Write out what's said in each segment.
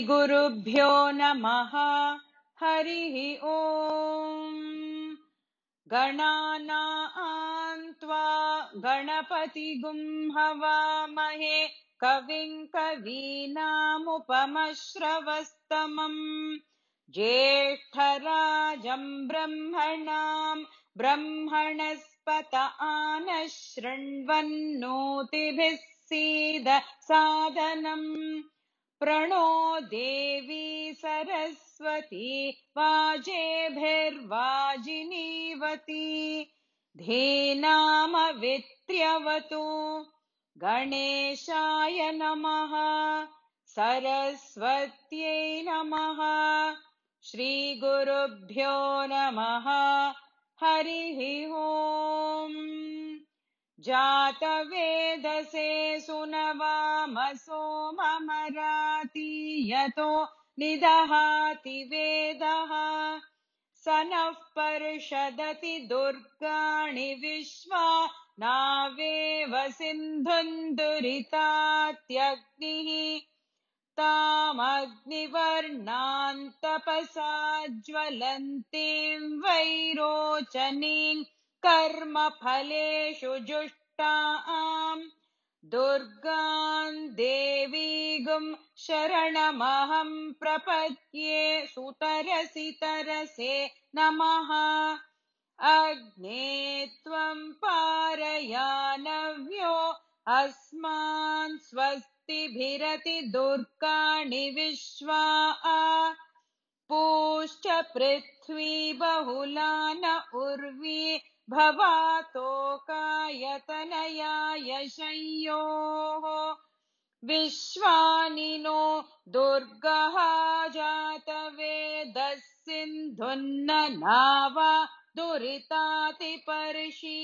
श्रीगुरुभ्यो नमः। हरिः ओम्। गणानां त्वा गणपतिगुं हवामहे कविं कवीनामुपमश्रवस्तमम् ज्येष्ठराजं ब्रह्मणां ब्रह्मणस्पत आनः शृण्वन्नोतिभिः सीद सादनम्। प्रणो देवी सरस्वती वाजेभिर्वाजिनीवती धीनामवित्र्यवतु। गणेशाय नमः। सरस्वत्यै नमः। श्रीगुरुभ्यो नमः। हरिः ओम्। जातवेदसे सुनवामसो ममराति यतो निदहाति वेदः। स नः पर्षदति दुर्गाणि विश्वा नावेव सिन्धुन्दुरितात्यग्निः। तामग्निवर्णां तपसा ज्वलन्तीं वैरोचनीं कर्मफलेषु जुष्टां दुर्गां देवीगुं शरणमहं प्रपद्ये। सुतरसि तरसे नमः। अग्ने त्वं पारयानव्यो अस्मान् स्वस्तिभिरति दुर्गाणि विश्वा। पूश्च पृथ्वी बहुला न उर्वी भवातोकायतनयाय शंयोः। विश्वानि नो दुर्गः जातवेदः सिन्धुन्न नावा दुरितातिपर्षि।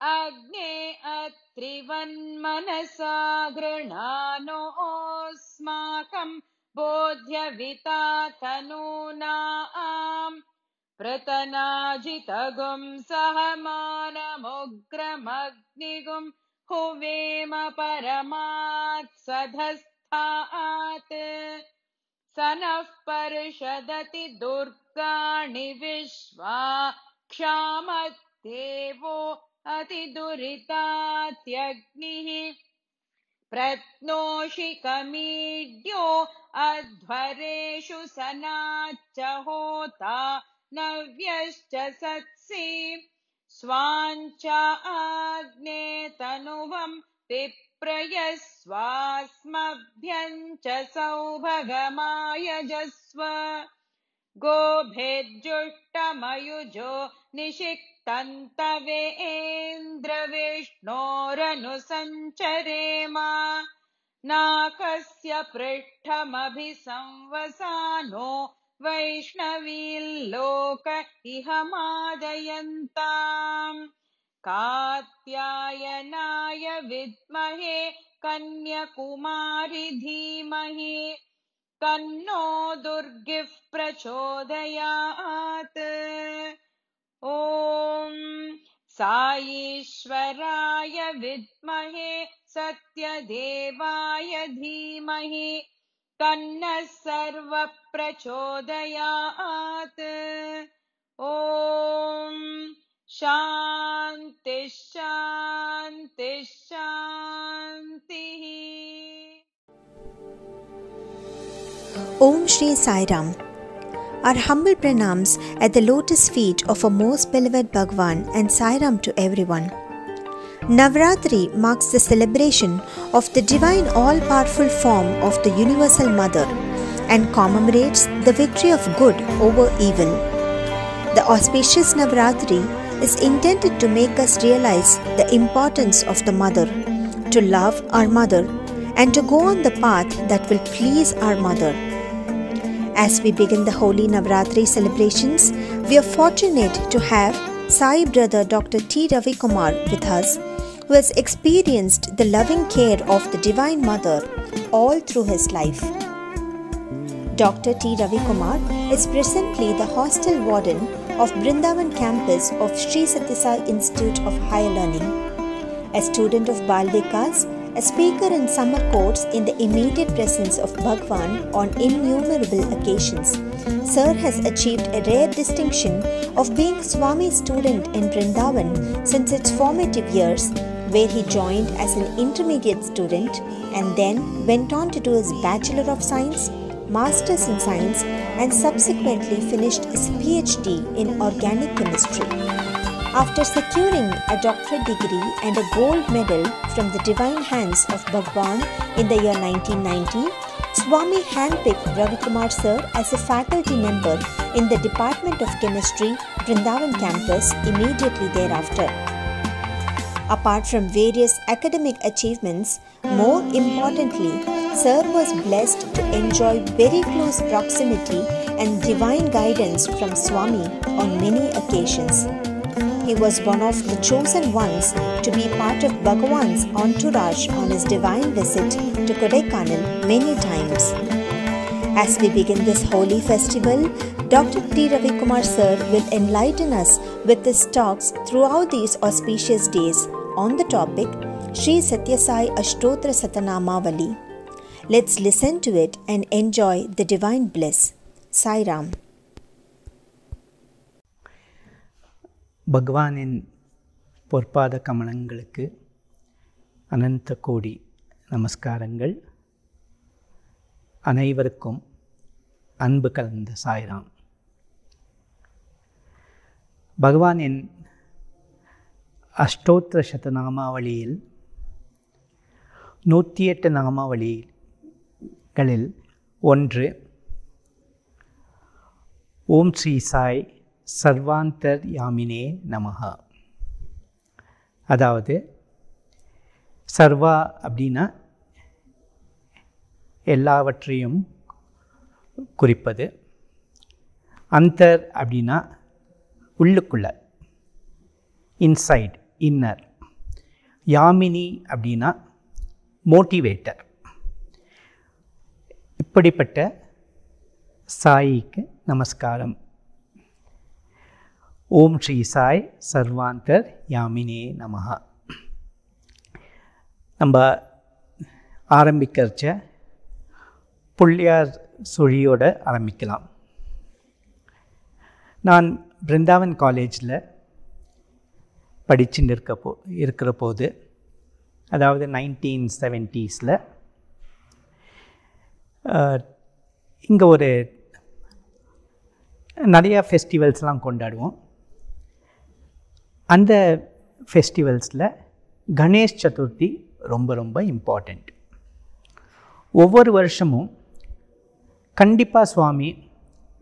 अग्ने अत्रिवन्मनसा गृह्णानोऽस्माकं बोध्यविता तनूनां। प्रतनाजितगुं सहमानमुग्रमग्निगुं हुवेम परमात् सधस्थात्। स नः पर्षदति दुर्गाणि विश्वा क्षामद्देवो अतिदुरितात्यग्निः। प्रत्नोषि कमीड्यो अध्वरेषु सनाच्च होता नव्यश्च सत्सि। स्वाञ्च आग्ने तनुवं पिप्रयस्वास्मभ्यं च सौभगमायजस्व। गोभिर्जुष्टमयुजो निषिक्तन्तवेन्द्रविष्णोरनुसञ्चरेम। नाकस्य पृष्ठमभिसंवसानो वैष्णवील्लोक इह मादयन्ताम्। कात्यायनाय विद्महे कन्याकुमारी धीमहि तन्नो दुर्गिः प्रचोदयात्। ॐ साईश्वराय विद्महे सत्यदेवाय धीमहि तन्नः सर्वः प्रचोदयात्। ॐ शान्ति शान्ति शान्तिः। Om Shri Sai Ram. Our humble pranams at the lotus feet of our most beloved Bhagwan and Sai Ram to everyone. Navratri marks the celebration of the divine all-powerful form of the Universal Mother and commemorates the victory of good over evil. The auspicious Navratri is intended to make us realize the importance of the Mother, to love our Mother, and to go on the path that will please our Mother. As we begin the holy Navratri celebrations, we are fortunate to have Sai brother Dr. T. Ravi Kumar with us, who has experienced the loving care of the Divine Mother all through his life. Dr. T. Ravi Kumar is presently the hostel warden of Brindavan campus of Sri Sathya Sai Institute of Higher Learning. A student of Bal Vikas a speaker in summer courts in the immediate presence of Bhagwan on innumerable occasions. Sir has achieved a rare distinction of being Swami's student in Vrindavan since its formative years, where he joined as an intermediate student and then went on to do his Bachelor of Science, Masters in Science, and subsequently finished his PhD in Organic Chemistry. After securing a doctorate degree and a gold medal from the divine hands of Bhagwan in the year 1990, Swami handpicked Ravikumar Sir as a faculty member in the Department of Chemistry, Vrindavan campus immediately thereafter. Apart from various academic achievements, more importantly, Sir was blessed to enjoy very close proximity and divine guidance from Swami on many occasions. He was one of the chosen ones to be part of Bhagwan's entourage on his divine visit to Kodaikanal many times. As we begin this holy festival, Dr. T. Ravikumar Sir will enlighten us with his talks throughout these auspicious days on the topic Sri Satya Sai Ashtotra Satanamavali. Let's listen to it and enjoy the divine bliss. Sai Ram. பகவானின் பொற்பாத கமலங்களுக்கு அனந்த கோடி நமஸ்காரங்கள். அனைவருக்கும் அன்பு கலந்த சாய்ராம். பகவானின் அஷ்டோத்திர சதநாமாவளியில் 108 நாமாவளிகளில் ஒன்று ஓம் ஸ்ரீ சாய் சர்வாந்தர் யாமினே நமஹ. அதாவது சர்வா அப்படின்னா எல்லாவற்றையும் குறிப்பது, அந்தர் அப்படின்னா உள்ளுக்குள்ள, இன்சைட், இன்னர். யாமினி அப்படின்னா மோட்டிவேட்டர். இப்படிப்பட்ட சாயிக்கு நமஸ்காரம். ஓம் ஸ்ரீ சாய் சர்வாந்தர் யாமினே நமஹ. நம்ம ஆரம்பிக்கிறச்ச புள்ளியார் சுழியோடு ஆரம்பிக்கலாம். நான் பிருந்தாவன் காலேஜில் படிச்சுட்டு இருக்கிற போது, அதாவது 1970s இங்கே ஒரு நிறையா ஃபெஸ்டிவல்ஸ்லாம் கொண்டாடுவோம். அந்த ஃபெஸ்டிவல்ஸில் கணேஷ் சதுர்த்தி ரொம்ப ரொம்ப இம்பார்ட்டண்ட். ஒவ்வொரு வருஷமும் கண்டிப்பாக சுவாமி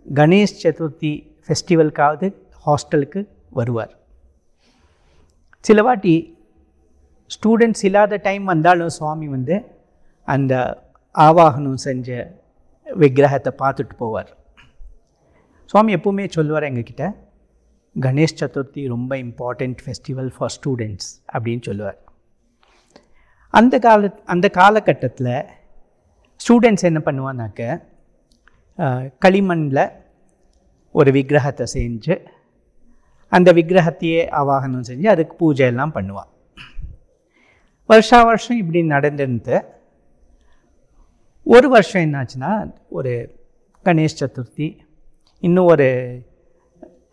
கணேஷ் சதுர்த்தி ஃபெஸ்டிவலுக்காவது ஹாஸ்டலுக்கு வருவார். சில வாட்டி ஸ்டூடெண்ட்ஸ் இல்லாத டைம் வந்தாலும் சுவாமி அந்த ஆவாகனம் செஞ்ச விக்கிரகத்தை பார்த்துட்டு போவார். சுவாமி எப்பவுமே சொல்லுவார் எங்ககிட்ட, கணேஷ் சதுர்த்தி ரொம்ப இம்பார்ட்டண்ட் ஃபெஸ்டிவல் ஃபார் ஸ்டூடெண்ட்ஸ் அப்படின்னு சொல்லுவார். அந்த காலகட்டத்தில் ஸ்டூடெண்ட்ஸ் என்ன பண்ணுவான்னாக்க, களிமண்ணில் ஒரு விக்கிரகத்தை செஞ்சு அந்த விக்கிரகத்தையே ஆவாகனம் செஞ்சு அதுக்கு பூஜை எல்லாம் பண்ணுவாள். வருஷா வருஷம் இப்படி நடந்துருந்து ஒரு வருஷம் என்னாச்சுன்னா, ஒரு கணேஷ் சதுர்த்தி இன்னும் ஒரு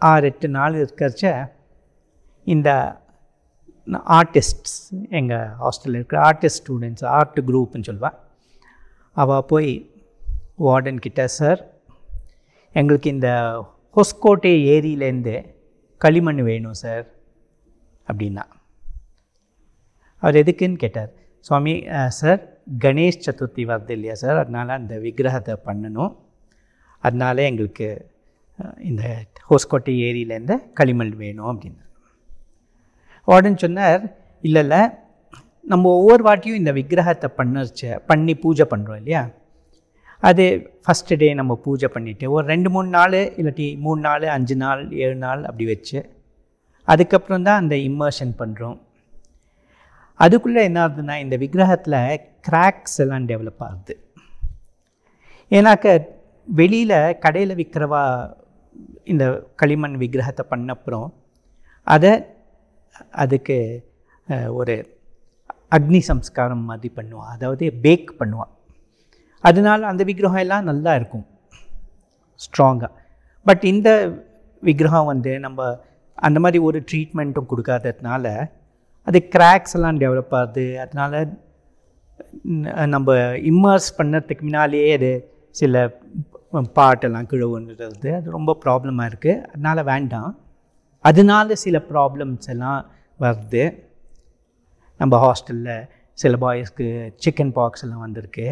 6-8 நாள் இருக்கிறச்ச இந்த ஆர்டிஸ்ட்ஸ், எங்கள் ஹாஸ்டலில் இருக்கிற ஆர்டிஸ்ட் ஸ்டூடெண்ட்ஸ், ஆர்ட் குரூப்னு சொல்லுவாள், அவள் போய் வார்டன்கிட்ட, சார் எங்களுக்கு இந்த ஹொஸ்கோட்டை ஏரியிலேருந்து களிமண் வேணும் சார் அப்படின்னா. அவர் எதுக்குன்னு கேட்டார். சுவாமி, சார் கணேஷ் சதுர்த்தி வருது இல்லையா சார், அதனால் அந்த விக்கிரகத்தை பண்ணணும், அதனால எங்களுக்கு இந்த ஹோஸ்கோட்டை ஏரியிலேருந்து களிமண் வேணும் அப்படின்னு. வார்டன் சொன்னார், இல்லை நம்ம ஒவ்வொரு வாட்டியும் இந்த விக்கிரகத்தை பண்ணி பூஜை பண்ணுறோம் இல்லையா, அது ஃபஸ்ட்டு டே நம்ம பூஜை பண்ணிவிட்டு ஒரு 2-3 நாள் இல்லாட்டி 3 நாள் 5 நாள் 7 நாள் அப்படி வச்சு அதுக்கப்புறம் தான் அந்த இம்மர்ஷன் பண்ணுறோம். அதுக்குள்ளே என்ன ஆகுதுன்னா, இந்த விக்கிரகத்தில் கிராக்ஸ் எல்லாம் டெவலப் ஆகுது. ஏன்னாக்க வெளியில் கடையில் விற்கிறவா இந்த களிமண் விக்கிரகத்தை பண்ணப்புறம் அதுக்கு ஒரு அக்னி சம்ஸ்காரம் மாதிரி பண்ணுவாள், அதாவது பேக் பண்ணுவாள். அதனால் அந்த விக்கிரகம் எல்லாம் நல்லா இருக்கும், ஸ்ட்ராங்காக. பட் இந்த விக்கிரகம் வந்து நம்ம அந்த மாதிரி ஒரு ட்ரீட்மெண்ட்டும் கொடுக்காததுனால அது கிராக்ஸ் எல்லாம் டெவலப் ஆகுது. அதனால் நம்ம இம்மர்ஸ் பண்ணறதுக்கு முன்னாலேயே அது சில பாட்டெல்லாம் கிழவுன்றது அது ரொம்ப ப்ராப்ளமாக இருக்குது. அதனால் வேண்டாம். அதனால சில ப்ராப்ளம்ஸ் எல்லாம் வருது. நம்ம ஹாஸ்டலில் சில பாய்ஸ்க்கு சிக்கன் பாக்ஸ் எல்லாம் வந்திருக்கு.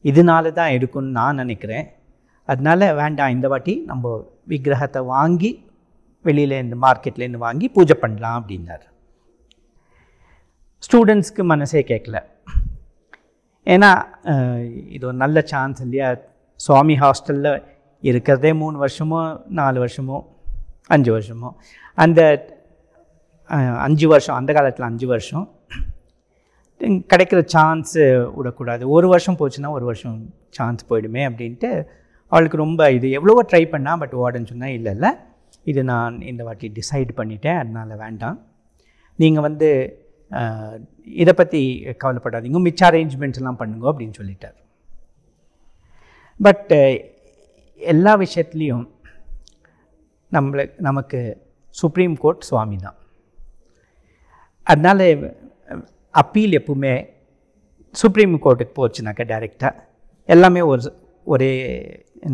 இதனால தான் இருக்குன்னு நான் நினைக்கிறேன். அதனால் வேண்டாம், இந்த வாட்டி நம்ம விக்கிரகத்தை வாங்கி வெளியிலேருந்து மார்க்கெட்லேருந்து வாங்கி பூஜை பண்ணலாம் அப்படின்னார். ஸ்டூடெண்ட்ஸ்க்கு மனசே கேட்கல. ஏன்னா இது ஒரு நல்ல சான்ஸ் இல்லையா. சுவாமி ஹாஸ்டலில் இருக்கிறதே 3 வருஷமோ 4 வருஷமோ 5 வருஷமோ, அந்த 5 வருஷம், அந்த காலத்தில் 5 வருஷம் கிடைக்கிற சான்ஸு விடக்கூடாது. 1 வருஷம் போச்சுன்னா 1 வருஷம் சான்ஸ் போயிடுமே அப்படின்ட்டு அவளுக்கு ரொம்ப இது எவ்வளவோ ட்ரை பண்ணால். பட் வார்டன் சொன்னால் இல்லை, இது நான் இந்த வாட்டி டிசைட் பண்ணிட்டேன், அதனால் வேண்டாம், நீங்கள் வந்து இதை பற்றி கவலைப்படாதீங்க, மிச்ச அரேஞ்ச்மெண்ட்ஸ் எல்லாம் பண்ணுங்க அப்படின்னு சொல்லிட்டார். பட் எல்லா விஷயத்துலேயும் நமக்கு சுப்ரீம் கோர்ட் சுவாமி தான். அதனால் அப்பீல் எப்பவுமே சுப்ரீம் கோர்ட்டுக்கு போச்சுனாக்கா டைரெக்டாக எல்லாமே ஒரே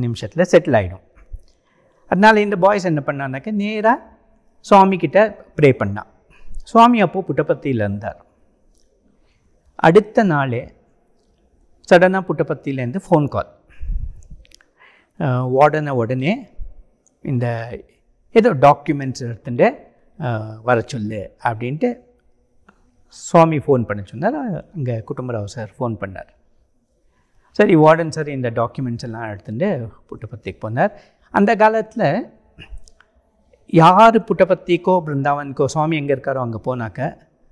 நிமிஷத்தில் செட்டில் ஆகிடும். அதனால் இந்த பாய்ஸ் என்ன பண்ணான்னாக்கா நேராக சுவாமிக்கிட்ட ப்ரே பண்ணான். சுவாமி அப்போது புட்டபர்த்தியில் இருந்தார். அடுத்த நாளே சடனாக புட்டபர்த்தியிலேருந்து ஃபோன் கால். உடனே இந்த ஏதோ டாக்குமெண்ட்ஸ் எடுத்துட்டு வர சொல்லு அப்படின்ட்டு சுவாமி ஃபோன் பண்ண சொன்னார். அங்கே குடும்பராவ் சார் ஃபோன் பண்ணார். சரி வார்டன் சார் இந்த டாக்குமெண்ட்ஸ் எல்லாம் எடுத்துட்டு புட்டபர்த்திக்கு போனார். அந்த காலத்தில் யார் புட்டபர்த்திக்கோ பிருந்தாவனுக்கோ சுவாமி எங்கே இருக்காரோ அங்கே போனாக்க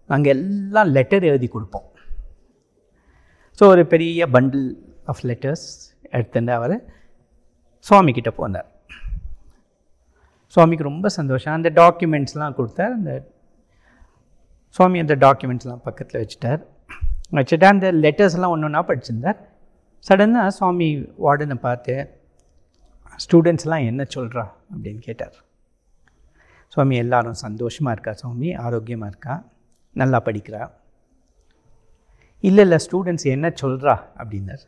நாங்கள் எல்லாம் லெட்டர் எழுதி கொடுப்போம். ஸோ ஒரு பெரிய பண்டில் ஆஃப் லெட்டர்ஸ் எடுத்துட்டு அவர் சுவாமிக்கிட்ட போனார். சுவாமிக்கு ரொம்ப சந்தோஷம். அந்த டாக்குமெண்ட்ஸ்லாம் கொடுத்தார். அந்த சுவாமி அந்த டாக்குமெண்ட்ஸ்லாம் பக்கத்தில் வச்சுட்டு அந்த லெட்டர்ஸ்லாம் ஒன்று ஒன்றா படிச்சிருந்தார். சடனாக சுவாமி வார்டனை பார்த்து ஸ்டூடெண்ட்ஸ்லாம் என்ன சொல்கிறா அப்படின்னு கேட்டார். சுவாமி எல்லாரும் சந்தோஷமாக இருக்கா, சுவாமி ஆரோக்கியமாக இருக்கா, நல்லா படிக்கிறா. இல்லை ஸ்டூடெண்ட்ஸ் என்ன சொல்கிறா அப்படின்னார்.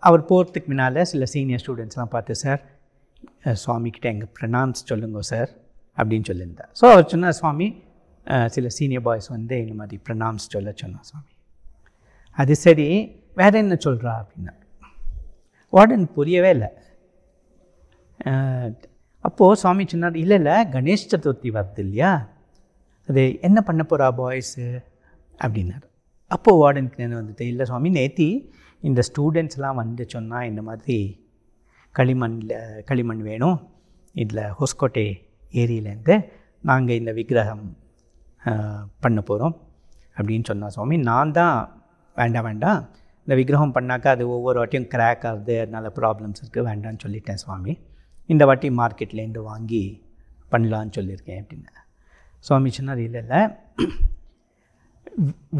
அவர் போகிறதுக்கு முன்னால் சில சீனியர் ஸ்டூடெண்ட்ஸ்லாம் பார்த்து சார் சுவாமிக்கிட்ட எங்கள் ப்ரணாம்ஸ் சொல்லுங்க சார் அப்படின்னு சொல்லியிருந்தார். ஸோ அவர் சொன்னார் சுவாமி சில சீனியர் பாய்ஸ் வந்து இந்த மாதிரி ப்ரணாம்ஸ் சொன்னார் சுவாமி. அது சரி வேறு என்ன சொல்கிறா அப்படின்னா வார்டன் புரியவே இல்லை. அப்போது சுவாமி சொன்னார் இல்லை கணேஷ் சதுர்த்தி வருது இல்லையா, அது என்ன பண்ண போகிறா பாய்ஸு அப்படின்னார். அப்போது வார்டனுக்கு என்ன வந்துட்டு இல்லை சுவாமி நேத்தி இந்த ஸ்டூடெண்ட்ஸ்லாம் வந்து சொன்னால் இந்த மாதிரி களிமண் வேணும், இதில் ஹொஸ்கோட்டை ஏரியிலேருந்து நாங்கள் இந்த விக்கிரகம் பண்ண போகிறோம் அப்படின்னு சொன்னால் சுவாமி. நான் தான் வேண்டாம் இந்த விக்கிரகம் பண்ணாக்கா அது ஒவ்வொரு வாட்டியும் கிராக் ஆகுது, அதனால் ப்ராப்ளம்ஸ் இருக்குது, வேண்டான்னு சொல்லிட்டேன் சுவாமி. இந்த வாட்டி மார்க்கெட்லேருந்து வாங்கி பண்ணலான்னு சொல்லியிருக்கேன் அப்படின்னு. சுவாமி சொன்னார் இல்லை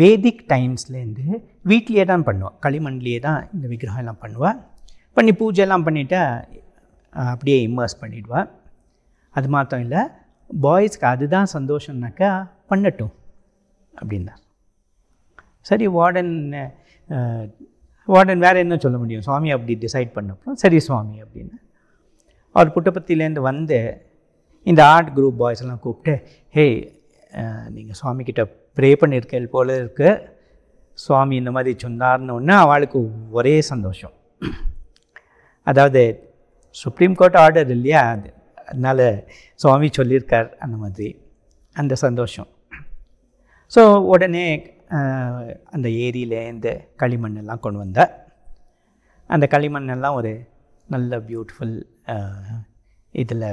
வேதிக் டைம்ஸ்லேருந்து வீட்லேயே தான் பண்ணுவாள், களிமண்லேயே தான் இந்த விக்கிரகம் எல்லாம் பண்ணுவாள். பண்ணி பூஜைலாம் பண்ணிவிட்டு அப்படியே இம்மர்ஸ் பண்ணிவிடுவாள். அது மாத்திரம் இல்லை பாய்ஸ்க்கு அதுதான் சந்தோஷம்னாக்கா பண்ணட்டும் அப்படின்னா. சரி வார்டன் வேறு என்ன சொல்ல முடியும், சுவாமி அப்படி டிசைட் பண்ணப்போ சரி சுவாமி அப்படின்னு. அவர் புட்டபர்த்தியிலேருந்து வந்து இந்த ஆர்ட் குரூப் பாய்ஸ் எல்லாம் கூப்பிட்டு ஹே நீங்கள் சுவாமிக்கிட்ட ப்ரே பண்ணியிருக்கேள் போல இருக்கு, சுவாமி இந்த மாதிரி சொன்னார்னு ஒன்று அவளுக்கு ஒரே சந்தோஷம். அதாவது சுப்ரீம் கோர்ட் ஆர்டர் இல்லையா, அதனால் சுவாமி சொல்லியிருக்கார் அந்த மாதிரி அந்த சந்தோஷம். ஸோ உடனே அந்த ஏரியிலேருந்து களிமண்ணெல்லாம் கொண்டு வந்தார். அந்த களிமண்ணெல்லாம் ஒரு நல்ல பியூட்டிஃபுல் இதில்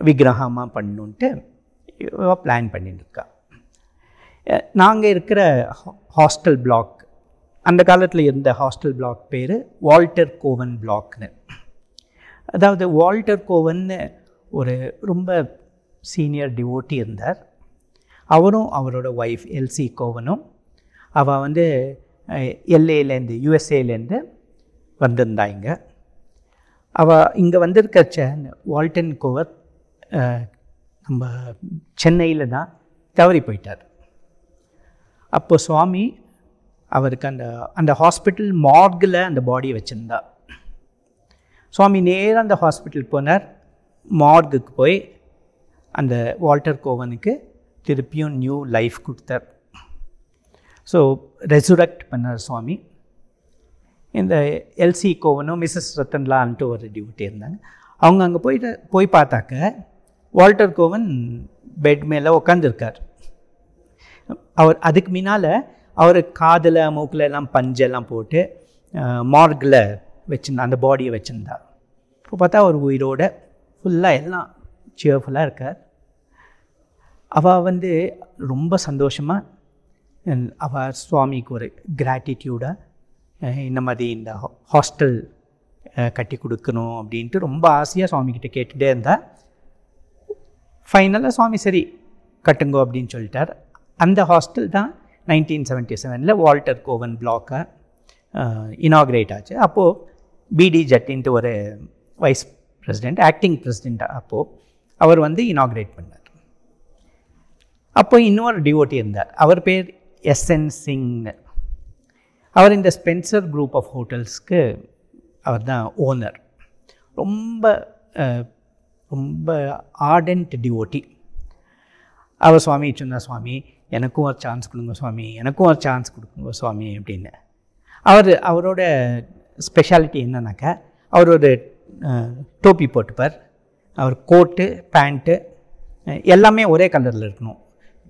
விக்கிரகமாக பண்ணணுன்ட்டு பிளான் பண்ணிட்டுருக்கா. நாங்கள் இருக்கிற ஹாஸ்டல் பிளாக், அந்த காலத்தில் இருந்த ஹாஸ்டல் பிளாக் பேர் வால்டர் கோவன் பிளாக்னு. அதாவது வால்டர் கோவன் ஒரு ரொம்ப சீனியர் டிவோட்டி இருந்தார். அவரும் அவரோட ஒய்ஃப் எல்சி கோவனும் அவள் வந்து எல்ஏலேருந்து யூஎஸ்ஏலேருந்து வந்திருந்தாங்க. அவள் இங்கே வந்திருக்கச்ச வால்டன் கோவர் நம்ம சென்னையில் தான் தவறி போயிட்டார். அப்போ சுவாமி அவருக்கு அந்த ஹாஸ்பிட்டல் மார்கில் அந்த பாடியை வச்சுருந்தா. சுவாமி நேராக அந்த ஹாஸ்பிட்டல் போனார். மார்குக்கு போய் அந்த வால்டர் கோவனுக்கு திருப்பியும் நியூ லைஃப் கொடுத்தார். ஸோ ரெசுரக்ட் பண்ணார் சுவாமி. இந்த எல்சி கோவனும் மிஸ்ஸஸ் ரத்தன்லான்ட்டு ஒரு டியூட்டி இருந்தாங்க. அவங்க அங்கே போய் பார்த்தாக்க வால்டர் கோவன் பெட் மேலே உட்காந்துருக்கார். அவர் அதுக்கு முன்னால் அவர் காதில் மூக்கில் எல்லாம் பஞ்செல்லாம் போட்டு மார்கில் வச்சுருந்தா, அந்த பாடியை வச்சுருந்தார். இப்போ பார்த்தா அவர் உயிரோட ஃபுல்லாக எல்லாம் சியர்ஃபுல்லாக இருக்கார். அவள் வந்து ரொம்ப சந்தோஷமாக அவள் சுவாமிக்கு ஒரு கிராட்டிடியூடாக இந்த மாதிரி இந்த ஹாஸ்டல் கட்டி கொடுக்கணும் அப்படின்ட்டு ரொம்ப ஆசையாக சுவாமிக்கிட்ட கேட்டுகிட்டே இருந்தால் ஃபைனலாக சுவாமி சரி கட்டுங்கோ அப்படின்னு சொல்லிட்டார். அந்த ஹாஸ்டல் தான் 1977 வால்டர் கோவன் பிளாக்காக இனாக்ரேட் ஆச்சு. அப்போது பிடி ஜட்டின்ட்டு ஒரு வைஸ் பிரசிடெண்ட், ஆக்டிங் பிரசிடெண்ட், அப்போது அவர் வந்து இனாக்ரேட் பண்ணார். அப்போ இன்னொரு டிவோட்டி இருந்தார். அவர் பேர் எஸ்என் சிங்னு. அவர் இந்த ஸ்பென்சர் குரூப் ஆஃப் ஹோட்டல்ஸ்க்கு அவர் தான் ஓனர். ரொம்ப ரொம்ப ஆர்டன்ட் டிவோட்டி. அவர் சுவாமி சொன்னார், சுவாமி எனக்கும் ஒரு சான்ஸ் கொடுங்க சுவாமி, எனக்கும் ஒரு சான்ஸ் கொடுக்குங்க சுவாமி அப்படின்னு. அவரோட ஸ்பெஷாலிட்டி என்னன்னாக்கா அவர் ஒரு டோப்பி போட்டுப்பார். அவர் கோட்டு பேண்ட்டு எல்லாமே ஒரே கலரில் இருக்கணும்.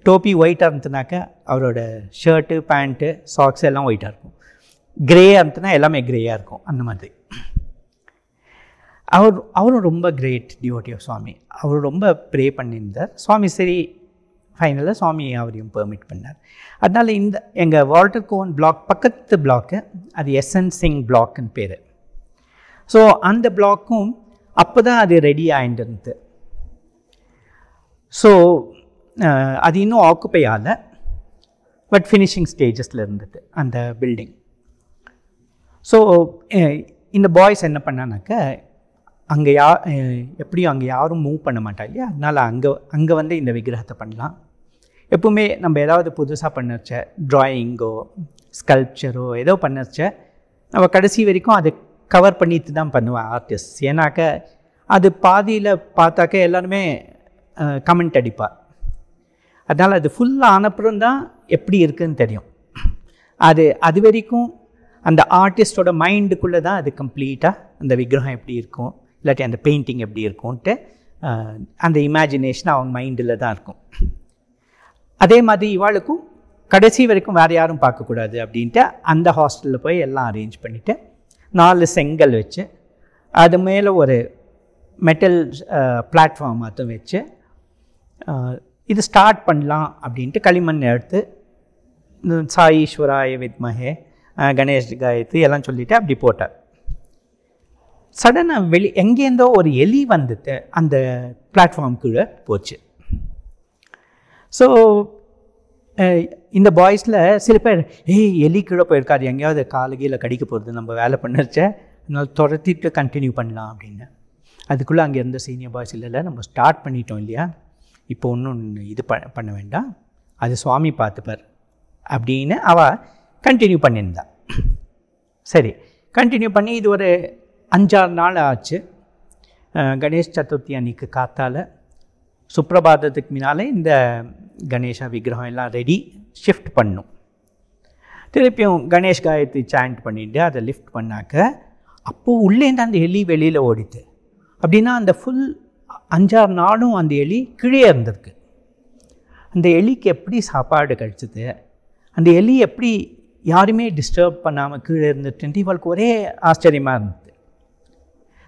டோப்பி ஒயிட்டாக இருந்துச்சுனாக்கா அவரோட ஷர்ட்டு பேண்ட்டு சாக்ஸ் எல்லாம் ஒயிட்டாக இருக்கும். கிரேயாக இருந்துச்சுன்னா எல்லாமே கிரேயாக இருக்கும். அந்த மாதிரி அவரும் ரொம்ப கிரேட் டிவோட்டி ஆஃப் சுவாமி. அவர் ரொம்ப ப்ரே பண்ணியிருந்தார். சுவாமி சரி ஃபைனலாக சுவாமி அவரையும் பெர்மிட் பண்ணார். அதனால் இந்த எங்கள் வால்டர் கோவன் பிளாக் பக்கத்து பிளாக்கு அது எஸ்என் சிங் பிளாக்குன்னு பேர். ஸோ அந்த பிளாக்கும் அப்போ தான் அது ரெடி ஆகிட்டு இருந்தது. ஸோ அது இன்னும் ஆக்குப்பை ஆகலை, பட் ஃபினிஷிங் ஸ்டேஜஸில் இருந்தது அந்த பில்டிங். ஸோ இந்த பாய்ஸ் என்ன பண்ணானாக்கா அங்கே எப்படியும் அங்கே யாரும் மூவ் பண்ண மாட்டா இல்லையா, அதனால் அங்கே வந்து இந்த விக்கிரகத்தை பண்ணலாம். எப்பவுமே நம்ம ஏதாவது புதுசாக பண்ணச்ச ட்ராயிங்கோ ஸ்கல்ப்சரோ ஏதோ பண்ணச்ச நம்ம கடைசி வரைக்கும் அதை கவர் பண்ணிட்டு தான் பண்ணுவேன் ஆர்டிஸ்ட். ஏன்னாக்க அது பாதியில் பார்த்தாக்க எல்லாருமே கமெண்ட் அடிப்பார். அதனால் அது ஃபுல்லாக ஆனப்புறம் தான் எப்படி இருக்குதுன்னு தெரியும். அது வரைக்கும் அந்த ஆர்டிஸ்டோட மைண்டுக்குள்ளே தான் அது கம்ப்ளீட்டாக அந்த விக்கிரகம் எப்படி இருக்கும், இல்லாட்டி அந்த பெயிண்டிங் எப்படி இருக்கும்ன்ட்டு அந்த இமேஜினேஷன் அவங்க மைண்டில் தான் இருக்கும். அதே மாதிரி இவாளுக்கும் கடைசி வரைக்கும் வேறு யாரும் பார்க்கக்கூடாது அப்படின்ட்டு அந்த ஹாஸ்டலில் போய் எல்லாம் அரேஞ்ச் பண்ணிவிட்டு 4 செங்கல் வச்சு அது மேலே ஒரு மெட்டல் பிளாட்ஃபார்ம் மட்டும் வச்சு இது ஸ்டார்ட் பண்ணலாம் அப்படின்ட்டு களிமண் எடுத்து சாயீஸ்வராய வித்மஹே கணேஷ் காயத்ரி எல்லாம் சொல்லிவிட்டு அப்படி போட்டார். சடனாக எங்கேருந்தோ ஒரு எலி வந்துட்டு அந்த பிளாட்ஃபார்ம் கீழே போச்சு. ஸோ இந்த பாய்ஸில் சில பேர் எலி கீழே போயிருக்காரு, எங்கேயாவது காலகையில் கடிக்க போகிறது, நம்ம வேலை பண்ணச்ச அதனால் துரத்திட்டு கண்டினியூ பண்ணலாம் அப்படின்னு. அதுக்குள்ளே அங்கே இருந்த சீனியர் பாய்ஸ் இல்லை நம்ம ஸ்டார்ட் பண்ணிட்டோம் இல்லையா, இப்போ ஒன்றும் இது பண்ண வேண்டாம், அது சுவாமி பார்த்துப்பார் அப்படின்னு அவள் கண்டினியூ பண்ணியிருந்தா. சரி கண்டினியூ பண்ணி இது ஒரு 5-6 நாள் ஆச்சு. கணேஷ் சதுர்த்தி அன்னைக்கு காத்தால் சுப்பிரபாதத்துக்கு முன்னால் இந்த கணேஷா விக்கிரகம் எல்லாம் ரெடி ஷிஃப்ட் பண்ணும். திருப்பியும் கணேஷ் காயத்ரி சாண்ட் பண்ணிவிட்டு அதை லிஃப்ட் பண்ணாக்க அப்போது உள்ளேருந்து அந்த எலி வெளியில் ஓடித்து. அப்படின்னா அந்த ஃபுல் 5-6 நாளும் அந்த எலி கீழே இருந்திருக்கு. அந்த எலிக்கு எப்படி சாப்பாடு கழிச்சது, அந்த எலி எப்படி யாருமே டிஸ்டர்ப் பண்ணாமல் கீழே இருந்துட்டு இவளுக்கு ஒரே ஆச்சரியமாக இருந்தது.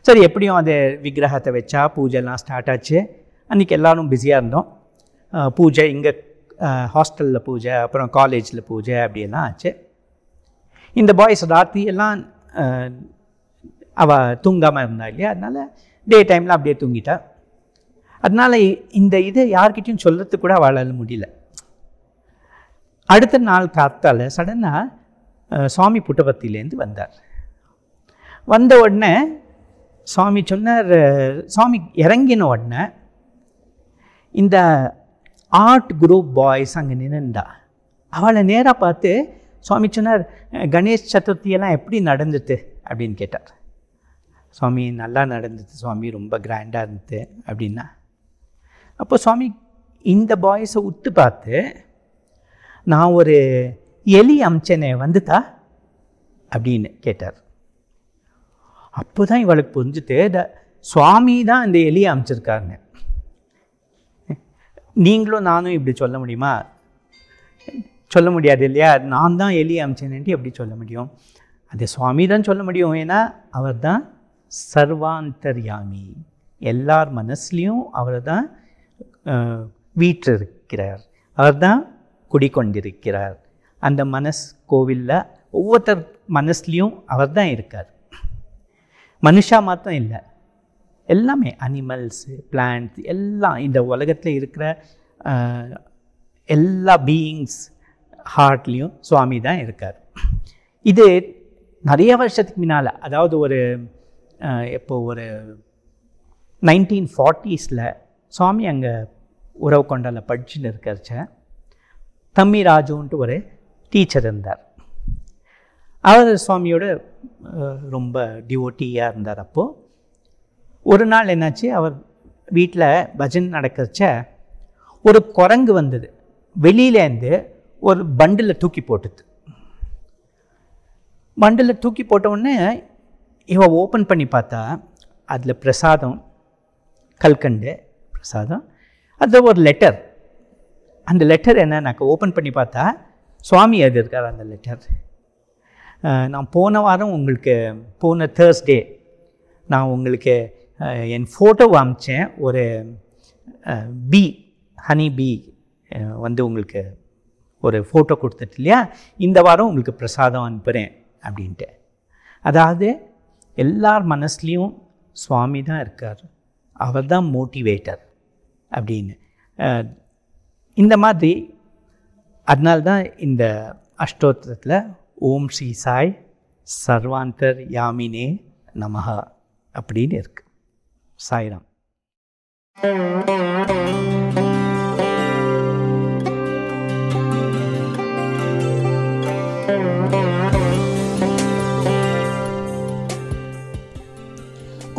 சரி எப்படியும் அந்த விக்கிரகத்தை வச்சா பூஜைலாம் ஸ்டார்ட் ஆச்சு. அன்றைக்கி எல்லோரும் பிஸியாக இருந்தோம். பூஜை இங்கே ஹாஸ்டலில் பூஜை, அப்புறம் காலேஜில் பூஜை அப்படியெல்லாம் ஆச்சு. இந்த பாய்ஸ் ராத்திரி எல்லாம் அவள் தூங்காமல் இருந்தா இல்லையா, அதனால் டே டைமில் அப்படியே தூங்கிட்டா. அதனால் இந்த இது யார்கிட்டையும் சொல்கிறதுக்கு கூட அவளால் முடியல. அடுத்த நாள் காத்தால் சடனாக சுவாமி புட்டபர்த்தியிலேருந்து வந்தார். வந்த உடனே சுவாமி சொன்னார், சுவாமி இறங்கின உடனே இந்த ஆர்ட் குரூப் பாய்ஸ் அங்கே நின்றுண்டா. அவளை நேராக பார்த்து சுவாமி சொன்னார், கணேஷ் சதுர்த்தியெல்லாம் எப்படி நடந்துட்டு அப்படின்னு கேட்டார். சுவாமி நல்லா நடந்தது சுவாமி, ரொம்ப கிராண்டாக இருந்தது அப்படின்னா. அப்போ சுவாமி இந்த பாய்ஸை உத்து பார்த்து, நான் ஒரு எலி அமிச்சனே வந்துதா அப்படின்னு கேட்டார். அப்போ தான் இவளுக்கு புரிஞ்சுட்டு, சுவாமி தான் இந்த எலியை அமிச்சிருக்காருங்க. நீங்களும் நானும் இப்படி சொல்ல முடியுமா? சொல்ல முடியாது இல்லையா? நான் தான் எலியை அமிச்சேன்ட்டு எப்படி சொல்ல முடியும்? அது சுவாமி தான் சொல்ல முடியும். ஏன்னா அவர் தான் சர்வாந்தர்யாமி, எல்லார் மனசுலேயும் அவர் தான் வீற்றிருக்கிறார், அவர் தான் குடிக்கொண்டிருக்கிறார். அந்த மனஸ் கோவிலில் ஒவ்வொருத்தர் மனசுலேயும் அவர் தான் இருக்கார். மனுஷா மாத்திரம் இல்லை, எல்லாமே அனிமல்ஸு, பிளான்ட்ஸ், எல்லாம் இந்த உலகத்தில் இருக்கிற எல்லா பீயிங்ஸ் ஹார்ட்லேயும் சுவாமி தான் இருக்கார். இது நிறைய வருஷத்துக்கு முன்னால், அதாவது ஒரு 1940s சுவாமி அங்கே உறவு கொண்டால படிச்சுன்னு இருக்கிறச்ச தம்மி ராஜுன்ட்டு ஒரு டீச்சர் இருந்தார். அவர் சுவாமியோட ரொம்ப டிவோட்டியாக இருந்தார். அப்போது ஒரு நாள் என்னாச்சு, அவர் வீட்டில் பஜன் நடக்கிறச்ச ஒரு குரங்கு வந்தது, வெளியிலேருந்து ஒரு பண்டில் தூக்கி போட்டுது. பண்டில் தூக்கி போட்ட உடனே இவன் ஓப்பன் பண்ணி பார்த்தா அதில் பிரசாதம், கல்கண்டு பிரசாதம், அது ஒரு லெட்டர். அந்த லெட்டர் என்னன்னாக்கா ஓப்பன் பண்ணி பார்த்தா சுவாமி எழுதியிருக்கார் அந்த லெட்டர். நான் போன வாரம் போன தேர்ஸ்டே நான் உங்களுக்கு என் ஃபோட்டோ அமிச்சேன், ஒரு பீ, ஹனி பீ உங்களுக்கு ஒரு ஃபோட்டோ கொடுத்துட்டு இல்லையா, இந்த வாரம் உங்களுக்கு பிரசாதம் அனுப்புகிறேன் அப்படின்ட்டு. அதாவது எல்லார் மனசுலேயும் சுவாமி தான் இருக்கார், அவர் தான் மோட்டிவேட்டர் அப்படின்னு. இந்த மாதிரி அதனால்தான் இந்த அஷ்டோத்திரத்தில் ஓம் ஸ்ரீ சாய் சர்வாந்தர் யாமினே நமஹ அப்படின்னு இருக்கு. Sairam.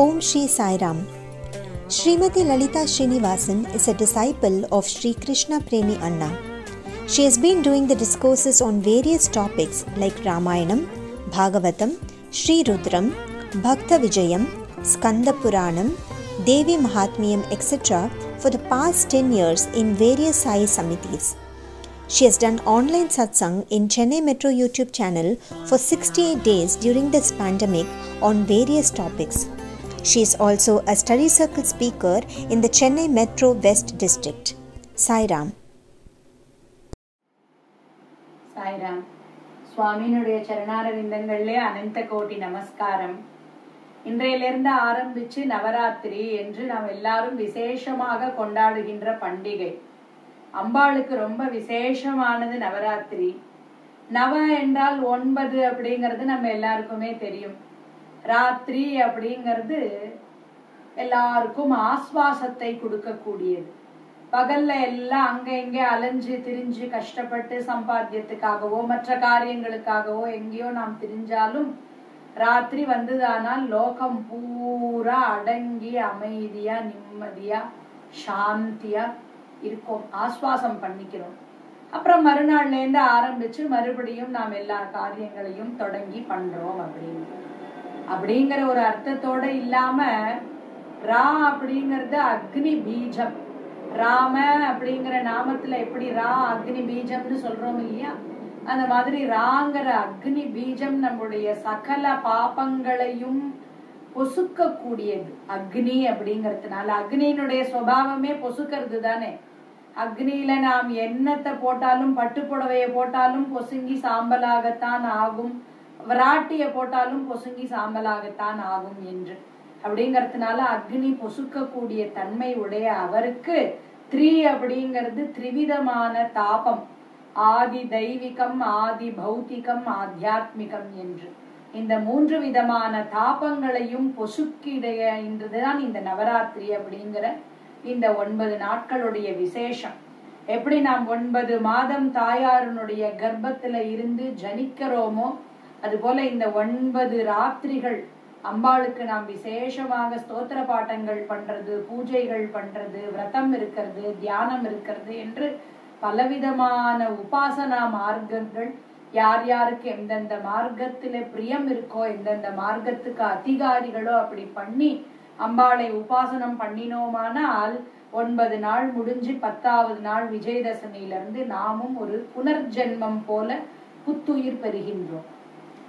Om Shri Sai Ram. Srimati Lalita Srinivasan is a disciple of Sri Krishna Premi Anna. She has been doing the discourses on various topics like Ramayanam, Bhagavatam, Sri Rudram, Bhakta Vijayam, Skanda Puranam, Devi Mahatmyam, etc. for the past 10 years in various Sai Samitis. She has done online satsang in Chennai Metro YouTube channel for 68 days during this pandemic on various topics. She is also a study circle speaker in the Chennai Metro West District. Sai Ram. Sai Ram. சுவாமியினுடைய சரணாரவிந்தங்களிலே அனந்த கோட்டி நமஸ்காரம். இன்றையிலிருந்து ஆரம்பிச்சு நவராத்திரி என்று நாம் எல்லாரும் விசேஷமாக கொண்டாடுகின்ற பண்டிகை. அம்பாளுக்கு ரொம்ப விசேஷமானது நவராத்திரி. நவ என்றால் 9 அப்படிங்கிறது நம்ம எல்லாருக்குமே தெரியும். ராத்திரி அப்படிங்கிறது எல்லாருக்கும் ஆஸ்வாசத்தை கொடுக்கக்கூடியது. பகல்ல எல்லாம் அங்க இங்கே அலைஞ்சு திரிஞ்சு கஷ்டப்பட்டு சம்பாத்தியத்துக்காகவோ மற்ற காரியங்களுக்காகவோ எங்கேயோ நாம் திரிஞ்சாலும் ராத்திரி வந்ததானால் லோகம் பூரா அடங்கி அமைதியா நிம்மதியா சாந்தியா இருக்கும், ஆஸ்வாசம் பண்ணிக்கிறோம். அப்புறம் மறுநாள்ல இருந்து ஆரம்பிச்சு மறுபடியும் நாம் எல்லா காரியங்களையும் தொடங்கி பண்றோம் அப்படிங்கிற ஒரு அர்த்தத்தோட இல்லாம ரா அப்படிங்கறது அக்னி பீஜம். ராம அப்படிங்கிற நாமத்துல எப்படி ரா அக்னி பீஜம்னு சொல்றோம் இல்லையா, அந்த மாதிரி ராங்கிற அக்னி பீஜம் நம்முடைய சகல பாபங்களையும் பொசுக்க கூடியது. அக்னி அப்படிங்கறதுனால அக்னியினுடைய சுபாவமே பொசுக்கிறது தானே. அக்னியில நாம் எண்ணத்தை போட்டாலும் பட்டு புடவைய போட்டாலும் பொசுங்கி சாம்பலாகத்தான் ஆகும், விராட்டிய போட்டாலும் பொசுங்கி சாம்பலாகத்தான் ஆகும் என்று. அப்படிங்கறதுனால அக்னி பொசுக்க கூடிய தன்மை உடைய அவருக்கு த்ரீ அப்படிங்கிறது திரிவிதமான தாபம். ஆதி தெய்வீகம், ஆதி பௌத்திகம், ஆத்தியாத்மிகம் என்று இந்த 3 விதமான தாபங்களையும் பொசுக்கிடைய இன்றுதான் இந்த நவராத்திரி அப்படிங்கிற இந்த 9 நாட்களுடைய விசேஷம். எப்படி நாம் 9 மாதம் தாயாருடைய கர்ப்பத்துல இருந்து ஜனிக்கிறோமோ அதுபோல இந்த 9 ராத்திரிகள் அம்பாளுக்கு நாம் விசேஷமாக ஸ்தோத்திர பாட்டங்கள் பண்றது, பூஜைகள் பண்றது, விரதம் இருக்கிறது, தியானம் இருக்கிறது என்று பலவிதமான உபாசனா மார்க்கங்கள், யார் யாருக்கு எந்தெந்த மார்க்கத்தில பிரியம் இருக்கோ, எந்தெந்த மார்க்கத்துக்கு அதிகாரிகளோ அப்படி பண்ணி அம்பாளை உபாசனம் பண்ணினோமானால் 9 நாள் முடிஞ்சு 10வது நாள் விஜயதசமியிலிருந்து நாமும் ஒரு புனர்ஜென்மம் போல புத்துயிர் பெறுகின்றோம்.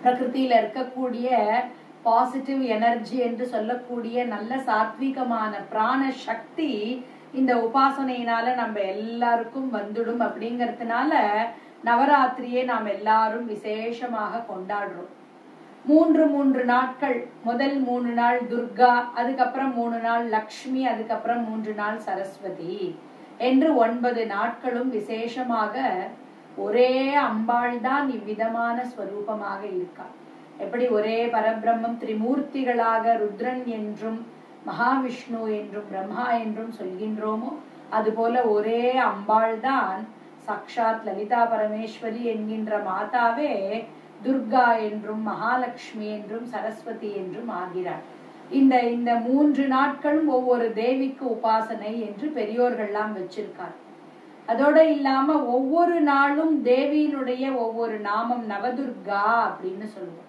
பிரகிருதியில இருக்கக்கூடிய பாசிட்டிவ் எனர்ஜி என்று சொல்லக்கூடிய நல்ல சாத்விகமான பிராண சக்தி இந்த உபாசனையினால நம்ம எல்லாருக்கும் வந்துடும். அப்படிங்கறதுனால நவராத்திரியை நாம் எல்லாரும் விசேஷமாக கொண்டாடுறோம். 3 நாட்கள், முதல் 3 நாள் துர்கா, அதுக்கப்புறம் 3 நாள் லக்ஷ்மி, அதுக்கப்புறம் 3 நாள் சரஸ்வதி என்று 9 நாட்களும் விசேஷமாக ஒரே அம்பாள் தான் இவ்விதமான ஸ்வரூபமாக இருக்கா. எப்படி ஒரே பரபிரம்மம் திரிமூர்த்திகளாக ருத்ரன் என்றும் மகாவிஷ்ணு என்றும் பிரம்மா என்றும் சொல்கின்றோமோ அதுபோல ஒரே அம்பாள் தான் சாக்ஷாத் லலிதா பரமேஸ்வரி என்கின்ற மாதாவே துர்கா என்றும் மகாலட்சுமி என்றும் சரஸ்வதி என்றும் ஆகிறார். இந்த 3 நாட்களும் ஒவ்வொரு தேவிக்கு உபாசனை என்று பெரியோர்கள்லாம் வச்சிருக்கார். அதோட இல்லாம ஒவ்வொரு நாளும் தேவியினுடைய ஒவ்வொரு நாமம் நவதுர்கா அப்படின்னு சொல்லுவோம்.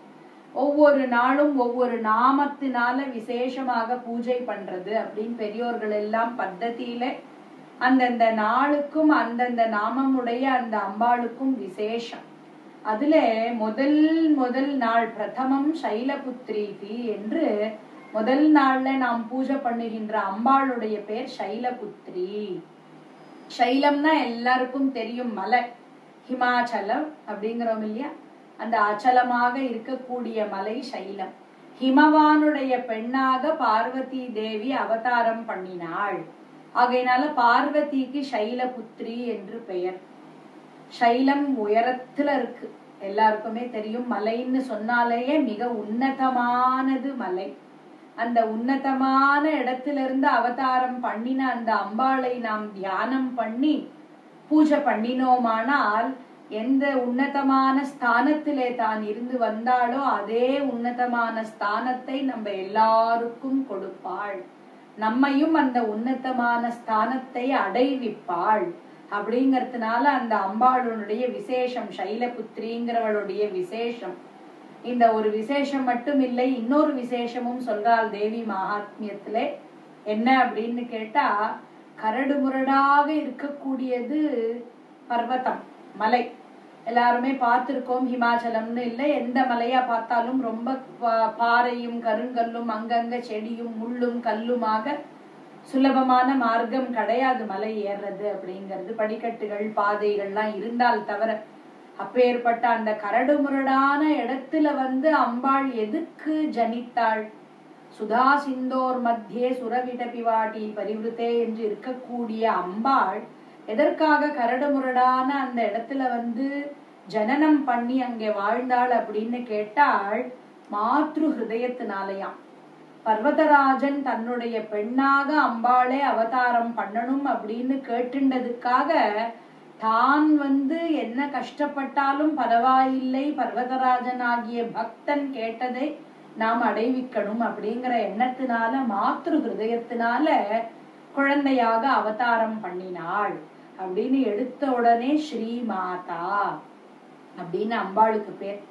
ஒவ்வொரு நாளும் ஒவ்வொரு நாமத்தினால விசேஷமாக பூஜை பண்றது அப்படின்னு பெரியோர்கள் எல்லாம் பத்ததியில அந்தந்த நாளுக்கும் அந்தந்த நாமமுடைய அந்த அம்பாளுக்கும் விசேஷம். அதுல முதல் நாள் பிரதமம் சைலபுத்ரீதி என்று முதல் நாள்ல நாம் பூஜை பண்ணுகின்ற அம்பாளுடைய பேர் சைலபுத்ரி. சைலம்னா எல்லாருக்கும் தெரியும், மலை, ஹிமாச்சலம் அப்படிங்கிறோம் இல்லையா, அந்த அச்சலமாக இருக்கக்கூடிய மலை சைலம். ஹிமவானுடைய பெண்ணாக பார்வதி தேவி அவதாரம் பண்ணினாள். ஆகையினால பார்வதிக்கு சைலபுத்ரி என்று பெயர். சைலம் உயரத்துல இருக்கு, எல்லாருக்குமே தெரியும். மலைன்னு சொன்னாலேயே மிக உன்னதமானது மலை. அந்த உன்னதமான இடத்திலிருந்து அவதாரம் பண்ணின அந்த அம்பாளை நாம் தியானம் பண்ணி பூஜை பண்ணினோமானால் எந்த உன்னதமான ஸ்தானத்திலே தான் இருந்து வந்தாளோ அதே உன்னதமான ஸ்தானத்தை நம்ம எல்லாருக்கும் கொடுப்பாள். நம்மையும் அந்த உன்னதமான ஸ்தானத்தை அடைவிப்பாள். அப்படிங்கறதுனால அந்த அம்பாளுடைய விசேஷம், சைலபுத்ரிங்கிறவளுடைய விசேஷம். இந்த ஒரு விசேஷம் மட்டும் இல்லை, இன்னொரு விசேஷமும் சொல்றாள் தேவி மகாத்மியத்திலே. என்ன அப்படின்னு கேட்டா, கரடு முரடாக இருக்கக்கூடியது பர்வதம், மலை. எல்லாருமே பார்த்திருக்கோம். ஹிமாச்சலம்னு இல்லை, எந்த மலையா பார்த்தாலும் ரொம்ப பாறையும் கருங்கல்லும் அங்கங்க செடியும் முள்ளும் கல்லுமாக சுலபமான மார்க்கம் கிடையாது மலை ஏறுறது அப்படிங்கிறது. படிக்கட்டுகள் பாதைகள்லாம் இருந்தால் தவிர அப்பேற்பட்ட அந்த கரடு முரடான இடத்துல அம்பாள் எதுக்கு ஜனித்தாள்? சுதா சிந்தோர் மத்தியே சுரவிடபிவாட்டி பரிவிருத்தே என்று இருக்கக்கூடிய அம்பாள் எதற்காக கரடு முரடான அந்த இடத்துல ஜனனம் பண்ணி அங்கே வாழ்ந்தாள் அப்படின்னு கேட்டாள், மாத்ரு ஹிருதயத்தினாலயாம். பர்வதராஜன் தன்னுடைய பெண்ணாக அம்பாளே அவதாரம் பண்ணணும் அப்படின்னு கேட்டுண்டதுக்காக தான் என்ன கஷ்டப்பட்டாலும் பரவாயில்லை, பர்வதராஜன் ஆகிய பக்தன் கேட்டதை நாம் அடைவிக்கணும் அப்படிங்கிற எண்ணத்தினால மாத்ரு ஹிருதயத்தினால குழந்தையாக அவதாரம் பண்ணினாள் அப்படின்னு எடுத்த உடனே ஸ்ரீ மாதா அப்படின்னு அம்பாளுக்கு பேர்.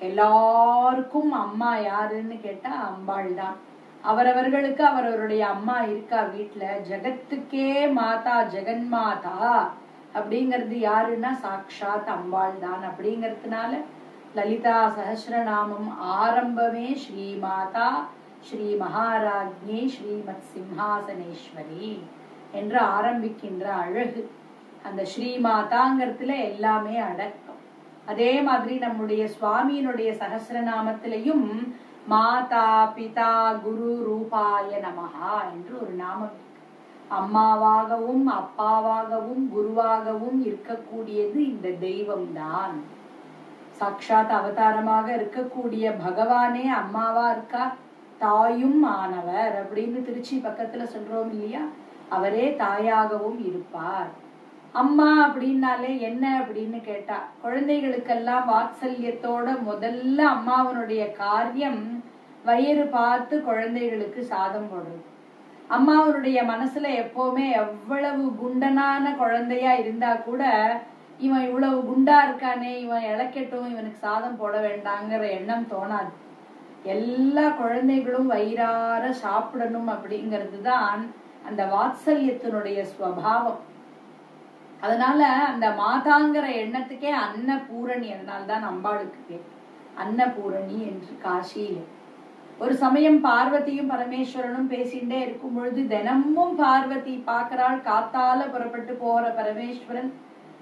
எல்லாருக்கும் அம்மா யாருன்னு கேட்டா அம்பாள் தான். அவரவர்களுக்கு அவரவருடைய அம்மா இருக்கா வீட்டுல. ஜகத்துக்கே மாதா, ஜெகன்மாதா அப்படிங்கிறது யாருன்னா சாக்ஷாத் அம்பாள் தான். அப்படிங்கறதுனால லலிதா சஹஸ்ரநாமம் ஆரம்பமே ஸ்ரீ மாதா ஸ்ரீ மகாராஜ்ஞி ஸ்ரீமத் சிம்ஹாசனேஸ்வரி என்று ஆரம்பிக்கின்ற அழகு அந்த ஸ்ரீ மாதாங்கிறதுல எல்லாமே அடக்கம். அதே மாதிரி நம்முடைய சுவாமியினுடைய சஹஸ்ரநாமத்திலையும் மாதா பிதா குரு ரூபாய நமஹா என்று ஒரு நாமம் இருக்கு. அம்மாவாகவும் அப்பாவாகவும் குருவாகவும் இருக்கக்கூடியது இந்த தெய்வம்தான். சாட்சாத் அவதாரமாக இருக்கக்கூடிய பகவானே அம்மாவா இருக்கா, தாயும் ஆனவர் அப்படின்னு திருச்சி பக்கத்துல சொல்றோம் இல்லையா, அவரே தாயாகவும் இருப்பார். அம்மா அப்படின்னாலே என்ன அப்படின்னு கேட்டா, குழந்தைகளுக்கெல்லாம் வாத்சல்யத்தோட முதல்ல அம்மாவனுடைய காரியம் வயிறு பார்த்து குழந்தைகளுக்கு சாதம் போடுறது. அம்மாவனுடைய மனசுல எப்பவுமே எவ்வளவு குண்டனான குழந்தையா இருந்தா கூட, இவன் இவ்வளவு குண்டா இருக்கானே, இவன் இழக்கட்டும், இவனுக்கு சாதம் போட வேண்டாங்கிற எண்ணம் தோணாது. எல்லா குழந்தைகளும் வயிறார சாப்பிடணும் அப்படிங்கிறது தான் அந்த வாத்சல்யத்தினுடைய ஸ்வபாவம். அதனால அந்த மாதாங்கிற எண்ணத்துக்கே அன்னபூரணி, அதனால்தான் அம்பாளுக்கு பேர் அன்னபூரணி என்று காசியில. ஒரு சமயம் பார்வதியும் பரமேஸ்வரனும் பேசிண்டே இருக்கும் பொழுது, தினமும் பார்வதி பாக்குறாள், காத்தால புறப்பட்டு போற பரமேஸ்வரன்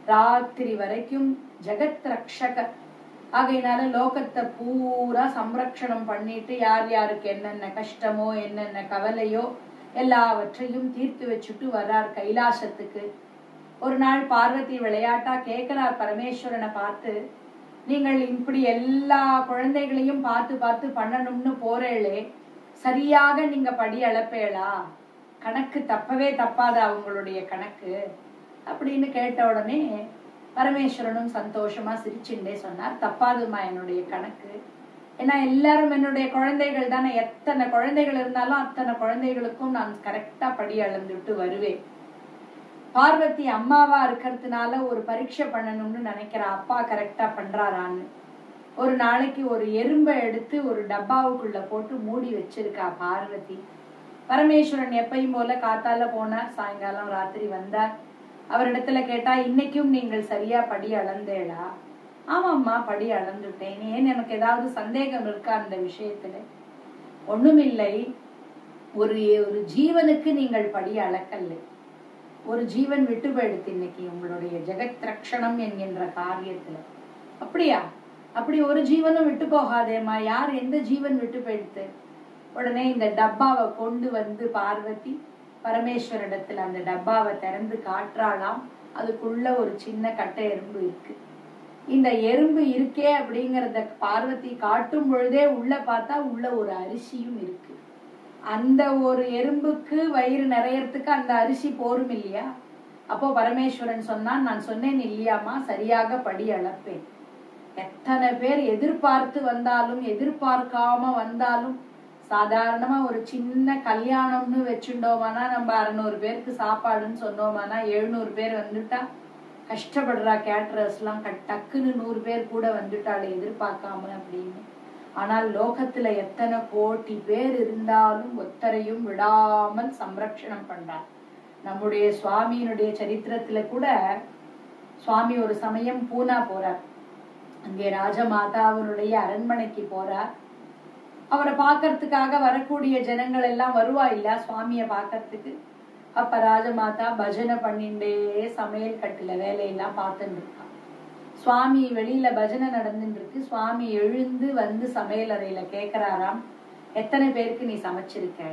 ராத்திரி வரைக்கும் ஜெகத் ரக்ஷகர் ஆகையினால லோகத்தை பூரா சம்ரக்ஷணம் பண்ணிட்டு யார் யாருக்கு என்னென்ன கஷ்டமோ என்னென்ன கவலையோ எல்லாவற்றையும் தீர்த்து வச்சுட்டு வர்றார் கைலாசத்துக்கு. ஒரு நாள் பார்வதி விளையாட்டா கேட்கிறார் பரமேஸ்வரனை பார்த்து, நீங்கள் இப்படி எல்லா குழந்தைகளையும் பார்த்து பார்த்து பண்ணணும்னு போறேளே, சரியாக நீங்க படி அளப்பேளா, கணக்கு தப்பவே தப்பாதா அவங்களுடைய கணக்கு அப்படின்னு கேட்ட உடனே பரமேஸ்வரனும் சந்தோஷமா சிரிச்சுண்டே சொன்னார், தப்பாதுமா என்னுடைய கணக்கு, ஏன்னா எல்லாரும் என்னுடைய குழந்தைகள் தானே, எத்தனை குழந்தைகள் இருந்தாலும் அத்தனை குழந்தைகளுக்கும் நான் கரெக்டா படி அளந்துட்டு வருவேன். பார்வதி அம்மாவா இருக்கிறதுனால ஒரு பரீட்சை பண்ணணும்னு நினைக்கிறா, அப்பா கரெக்டா பண்றாரான்னு. ஒரு நாளைக்கு ஒரு எறும்பை எடுத்து ஒரு டப்பாவுக்குள்ள போட்டு மூடி வச்சிருக்கா பார்வதி. பரமேஸ்வரன் எப்பயும் போல காத்தால போனார், சாயங்காலம் ராத்திரி வந்தார். அவரிடத்துல கேட்டா, இன்னைக்கும் நீங்கள் சரியா படி அளந்தேடா? ஆமாம்மா படி அளந்துட்டேன். ஏன் எனக்கு ஏதாவது சந்தேகம் இருக்கா அந்த விஷயத்துல? ஒண்ணுமில்லை, ஒரு ஜீவனுக்கு நீங்கள் படி அளக்கல்ல, ஒரு ஜீவன் விட்டு போயிடுத்து இன்னைக்கு உங்களுடைய ஜெகத் ரக்ஷணம் என்கின்ற காரியத்துல. அப்படியா? அப்படி ஒரு ஜீவனும் விட்டு போகாதேம்மா. யார் எந்த ஜீவன் விட்டு போயிடுத்து? உடனே இந்த டப்பாவை கொண்டு வந்து பார்வதி பரமேஸ்வரிடத்துல அந்த டப்பாவை திறந்து காட்டுறாளாம். அதுக்குள்ள ஒரு சின்ன கட்டை எறும்பு இருக்கு. இந்த எறும்பு இருக்கே அப்படிங்கறத பார்வதி காட்டும் பொழுதே உள்ள பார்த்தா உள்ள ஒரு அரிசியும் இருக்கு. அந்த ஒரு எறும்புக்கு வயிறு நிறையறதுக்கு அந்த அரிசி போரும் இல்லையா? அப்போ பரமேஸ்வரன் சொன்னான், நான் சொன்னேன் இல்லையாமா, சரியாக படி அளப்பேன். எத்தனை பேர் எதிர்பார்த்து வந்தாலும் எதிர்பார்க்காம வந்தாலும், சாதாரணமா ஒரு சின்ன கல்யாணம்னு வச்சுட்டோமானா, நம்ம 600 பேருக்கு சாப்பாடுன்னு சொன்னோமானா 700 பேர் வந்துட்டா கஷ்டப்படுறா கேட்டரர்ஸ் எல்லாம், டக்குன்னு 100 பேர் கூட வந்துட்டாள் எதிர்பார்க்காம அப்படின்னு. ஆனால் லோகத்துல எத்தனை கோடி பேர் இருந்தாலும் ஒத்தரையும் விடாமல் சம்ரக்ஷணம் பண்றார். நம்முடைய சுவாமியினுடைய சரித்திரத்துல கூட சுவாமி ஒரு சமயம் பூனா போறார். அங்கே ராஜமாதாவுடைய அரண்மனைக்கு போறார். அவரை பாக்கிறதுக்காக வரக்கூடிய ஜனங்கள் எல்லாம் வருவா இல்ல சுவாமிய பாக்கிறதுக்கு. அப்ப ராஜமாதா பஜனை பண்ணிண்டே சமையல் கட்டுல வேலையெல்லாம் பார்த்துட்டு இருக்கா. சுவாமி வெளியில பஜனை நடந்துட்டு இருக்கு. சுவாமி எழுந்து வந்து சமையல் அறையில கேக்குறாராம், எத்தனை பேருக்கு நீ சமைச்சிருக்க?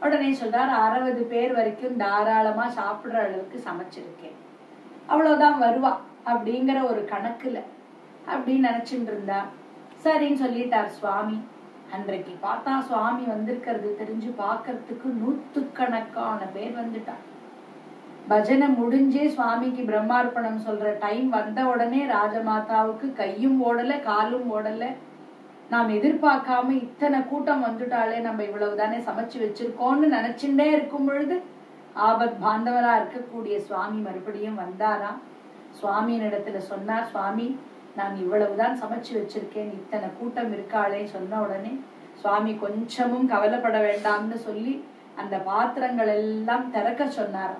உடனே சொல்றார், 60 பேர் வரைக்கும் தாராளமா சாப்பிடுற அளவுக்கு சமைச்சிருக்கேன். அவ்வளவுதான் வருவா அப்படிங்கிற ஒரு கணக்குல அப்படின்னு நினைச்சுட்டு இருந்தா. சரின்னு சொல்லிட்டார் சுவாமி. அன்றைக்கு பார்த்தா சுவாமி வந்திருக்கிறது தெரிஞ்சு பாக்கிறதுக்கு 100கணக்கான பேர் வந்துட்டார். பஜனை முடிஞ்சே சுவாமிக்கு பிரம்மார்ப்பணம் சொல்ற டைம் வந்த உடனே ராஜமாதாவுக்கு கையும் ஓடல காலும் ஓடல. நாம் எதிர்பார்க்காம இத்தனை கூட்டம் வந்துட்டாலே, நம்ம இவ்வளவுதானே சமைச்சு வச்சிருக்கோம்னு நினைச்சுட்டே இருக்கும் பொழுது ஆபத் பாந்தவரா இருக்கக்கூடிய சுவாமி மறுபடியும் வந்தாராம். சுவாமியின் இடத்துல சொன்னார், சுவாமி நான் இவ்வளவுதான் சமைச்சு வச்சிருக்கேன், இத்தனை கூட்டம் இருக்காளே சொன்ன உடனே சுவாமி கொஞ்சமும் கவலைப்பட வேண்டாம்னு சொல்லி அந்த பாத்திரங்கள் எல்லாம் திறக்க சொன்னார்.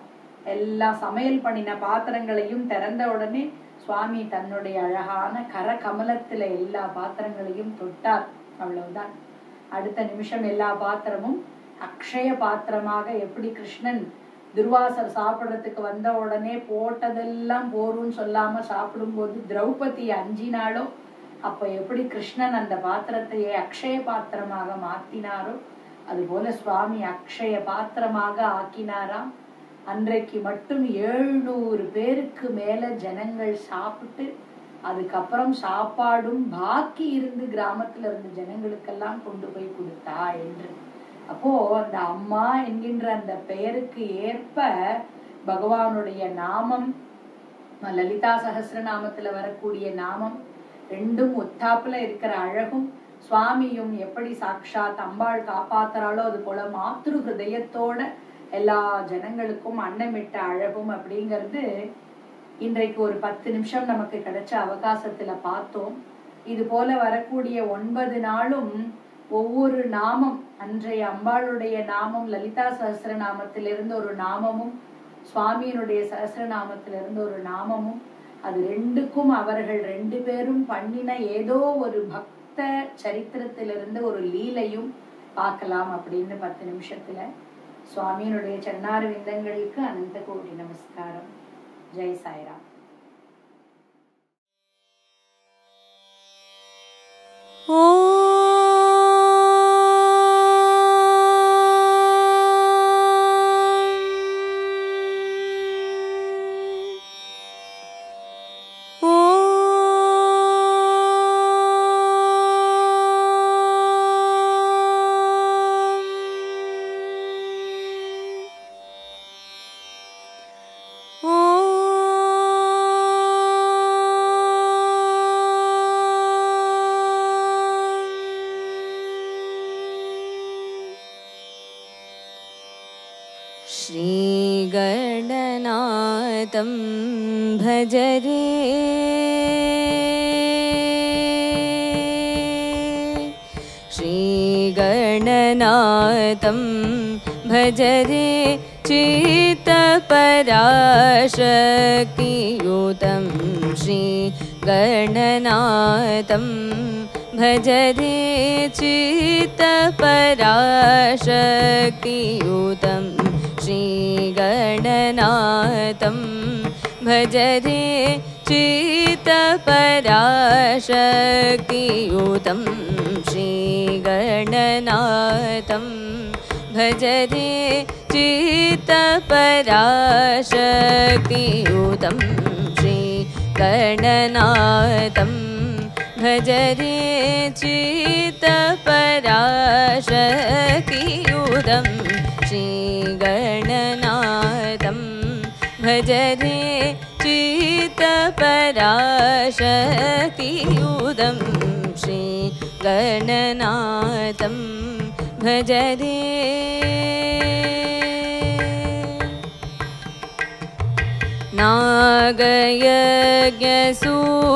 எல்லா சமையல் பண்ணின பாத்திரங்களையும் திறந்த உடனே சுவாமி தன்னுடைய அழகான கர கமலத்துல எல்லா பாத்திரங்களையும் தொட்டார். அவ்வளவுதான். அடுத்த நிமிஷம் எல்லா பாத்திரமும் அக்ஷய பாத்திரமாக, எப்படி கிருஷ்ணன் துர்வாசர் சாப்பிடறதுக்கு வந்த உடனே போட்டதெல்லாம் போரும்னு சொல்லாம சாப்பிடும் போது திரௌபதி அஞ்சினாலோ, அப்ப எப்படி கிருஷ்ணன் அந்த பாத்திரத்தையே அக்ஷய பாத்திரமாக மாத்தினாரோ, அதுபோல சுவாமி அக்ஷய பாத்திரமாக ஆக்கினாராம். அன்றைக்கு மட்டும் 700 பேருக்கு மேல ஜனங்கள் சாப்பிட்டு அதுக்கப்புறம் சாப்பாடும் பாக்கி இருந்து கிராமத்துல இருந்த ஜனங்களுக்கெல்லாம் கொண்டு போய் கொடுத்தா என்று. அப்போ அந்த அம்மா என்கின்ற அந்த பெயருக்கு ஏற்ப பகவானுடைய நாமம், லலிதா சகஸ்ரநாமத்துல வரக்கூடிய நாமம் ரெண்டும் ஒத்தாப்புல இருக்கிற அழகும், சுவாமியும் எப்படி சாட்சாத் அம்பாள் காப்பாத்துறாளோ அது போல மாத்ரு ஹிருதயத்தோட எல்லா ஜனங்களுக்கும் அன்னமிட்ட அழகும் அப்படிங்கிறது இன்றைக்கு ஒரு 10 நிமிஷம் நமக்கு கிடைச்ச அவகாசத்துல பார்த்தோம். இது போல வரக்கூடிய 9 நாளும் ஒவ்வொரு நாமம், அன்றைய அம்பாளுடைய நாமம் லலிதா சகஸ்ரநாமத்திலிருந்து ஒரு நாமமும் சுவாமியினுடைய சகஸ்ரநாமத்திலிருந்து ஒரு நாமமும், அது ரெண்டுக்கும் அவர்கள் 2 பேரும் பண்ணின ஏதோ ஒரு பக்த சரித்திரத்திலிருந்து ஒரு லீலையும் பார்க்கலாம் அப்படின்னு 10 நிமிஷத்துல. சுவாமியினுடைய சன்னார விந்தங்களுக்கு அனந்த கோடி நமஸ்காரம். ஜெய் சாய்ராம். श्रीगणनाथं भज रे, श्रीगणनाथं भज रे, चित्तपराशक्तियुतं श्रीगणनाथं भज रे, चित्तपराशक्तियुतं श्रीगणनाथं भज रे, चित्तपराशक्तियुतं श्रीगणनाथं भज रे, चित्तपराशक्तियुतं श्रीगणनाथं भज रे, चित्तपराशक्तियुतं श्रीगणनाथं भज रे, चित्तपराशक्तियुतं श्रीगणनाथं भज रे।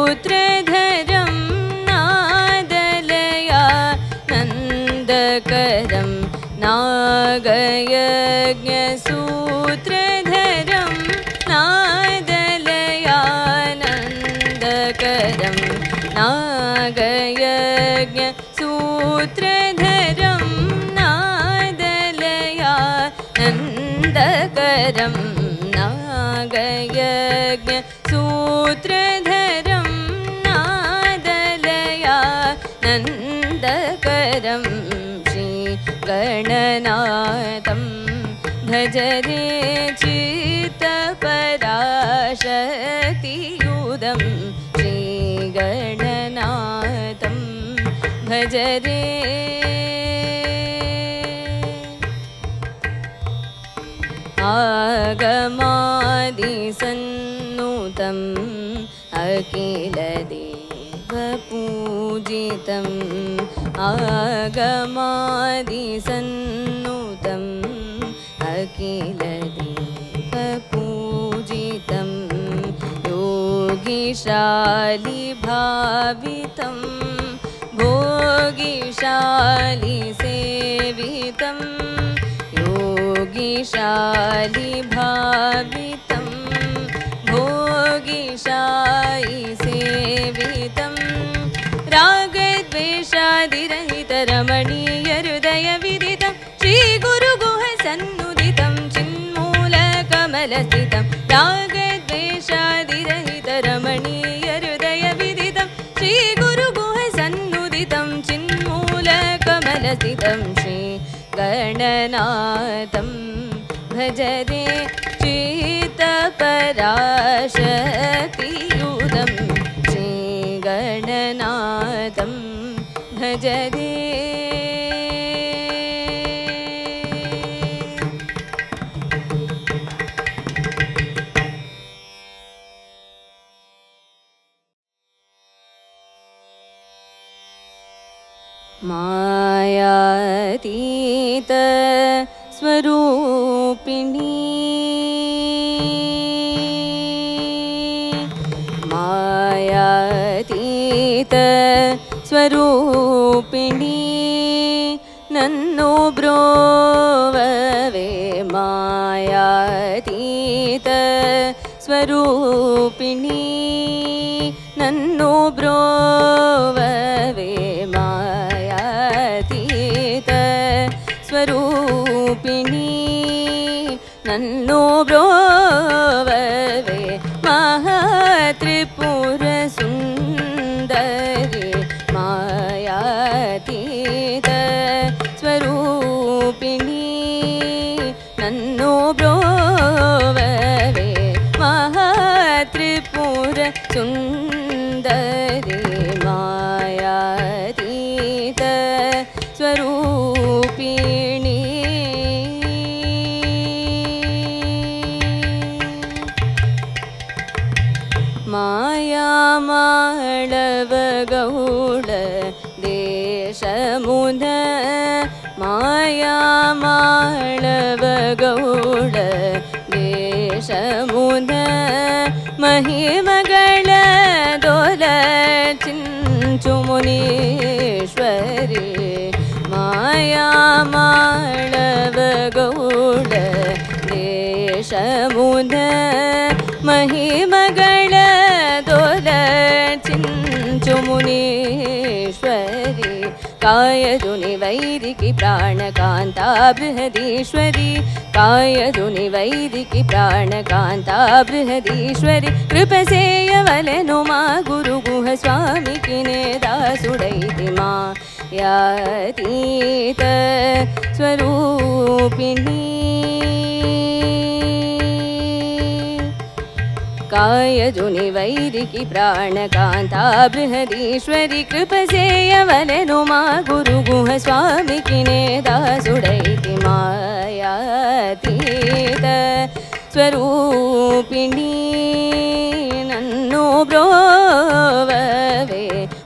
नागयज्ञसूत्रधरं नादलयानन्दकरं, नागयज्ञसूत्रधरं नादलयानन्दकरं, नागयज्ञसूत्रधरं नादलयानन्दकरं, नागयज्ञसूत्रधरं नादलयानन्दकरं श्रीगणनाथं भज रे, चित्तपराशक्तियुतं श्रीगणनाथं भज रे। आगमादिसन्नुतम् अखिलदेवपूजितम्, आगमादिसन्नुतम् अखिलदेवपूजितं, योगिशालिभावितं भोगिशालिसेवितं, योगिशालिभावितं भोगिशालिसेवितं, रागद्वेषादिरहितरमणीयहृदयविदितं श्रीगुरुगुहसन्नुदितं चिन्मूलकमलस्थितं, रागद्वेषादिरहितरमणीयहृदयविदितं श्रीगुरुगुहसन्नुदितं चिन्मूलकमलस्थितं श्रीगणनाथं श्रीगणनाथं भज रे चित्तपराशक्तियुतं श्रीगणनाथं भज रे मायातीत स्वरूपिणी मायातीत स्वरूपिणी नन्नु ब्रोववे मायातीत स्वरूपिणी नन्नु ब्रोववे मायातीत स्वरूपिणी नन्नु ब्रोववे महात्रिपुर सुन्दरी मायातीत स्वरूपिणी नन्नु ब्रोववे महात्रिपुर सुन्दरी मायातीत स्वरूपिणी माया माळवगौड देशमुन माया माळवगौड देशमुन महिमಗಳ ದೊರಚಿಂಚು ಮುನೀಶ್ವರಿ ಮಾಯಾ ಮಾಳವಗೌಡ ದೇಶಮುನ महिमಗಳ ದೊರಚಿಂಚು ಮುನೀಶ್ವರಿ कायजुनि वैरिकी प्राणकान्ता बृहदीश्वरी कायजुनि वैरिकी प्राणकान्ता बृहदीश्वरी कृपसेयवलेनु मा गुरुगुह स्वामी किने दासुडैति मायातीत स्वरूपिणी कायजुनि वैरिकी प्राणकान्ता बृहदीश्वरी कृपसेयवलेनु मा गुरुगुह स्वामी किने दासुडैति मायातीत स्वरूपिणी नन्नु ब्रोववे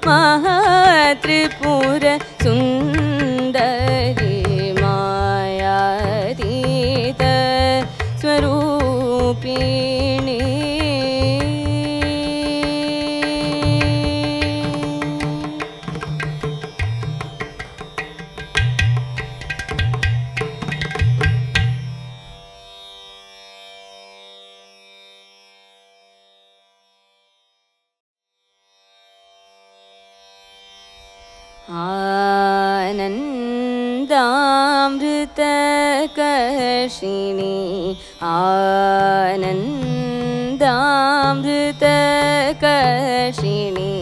महात्रिपुर सुन्दरी मायातीत स्वरूपिणी आनन्दामृतकर्षिणी आनन्दामृतकर्षिणी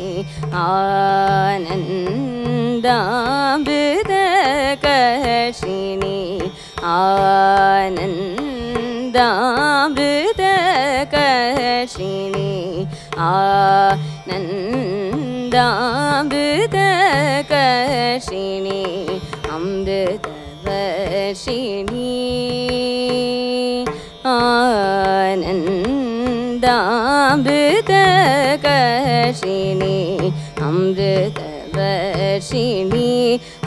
आनन्दामृतकर्षिणी आनन्दामृतकर्षिणी आनन्दामृतकर्षिणी अमृतवर्षिणी आनन्दामृतकर्षिणी अमृतवर्षिणी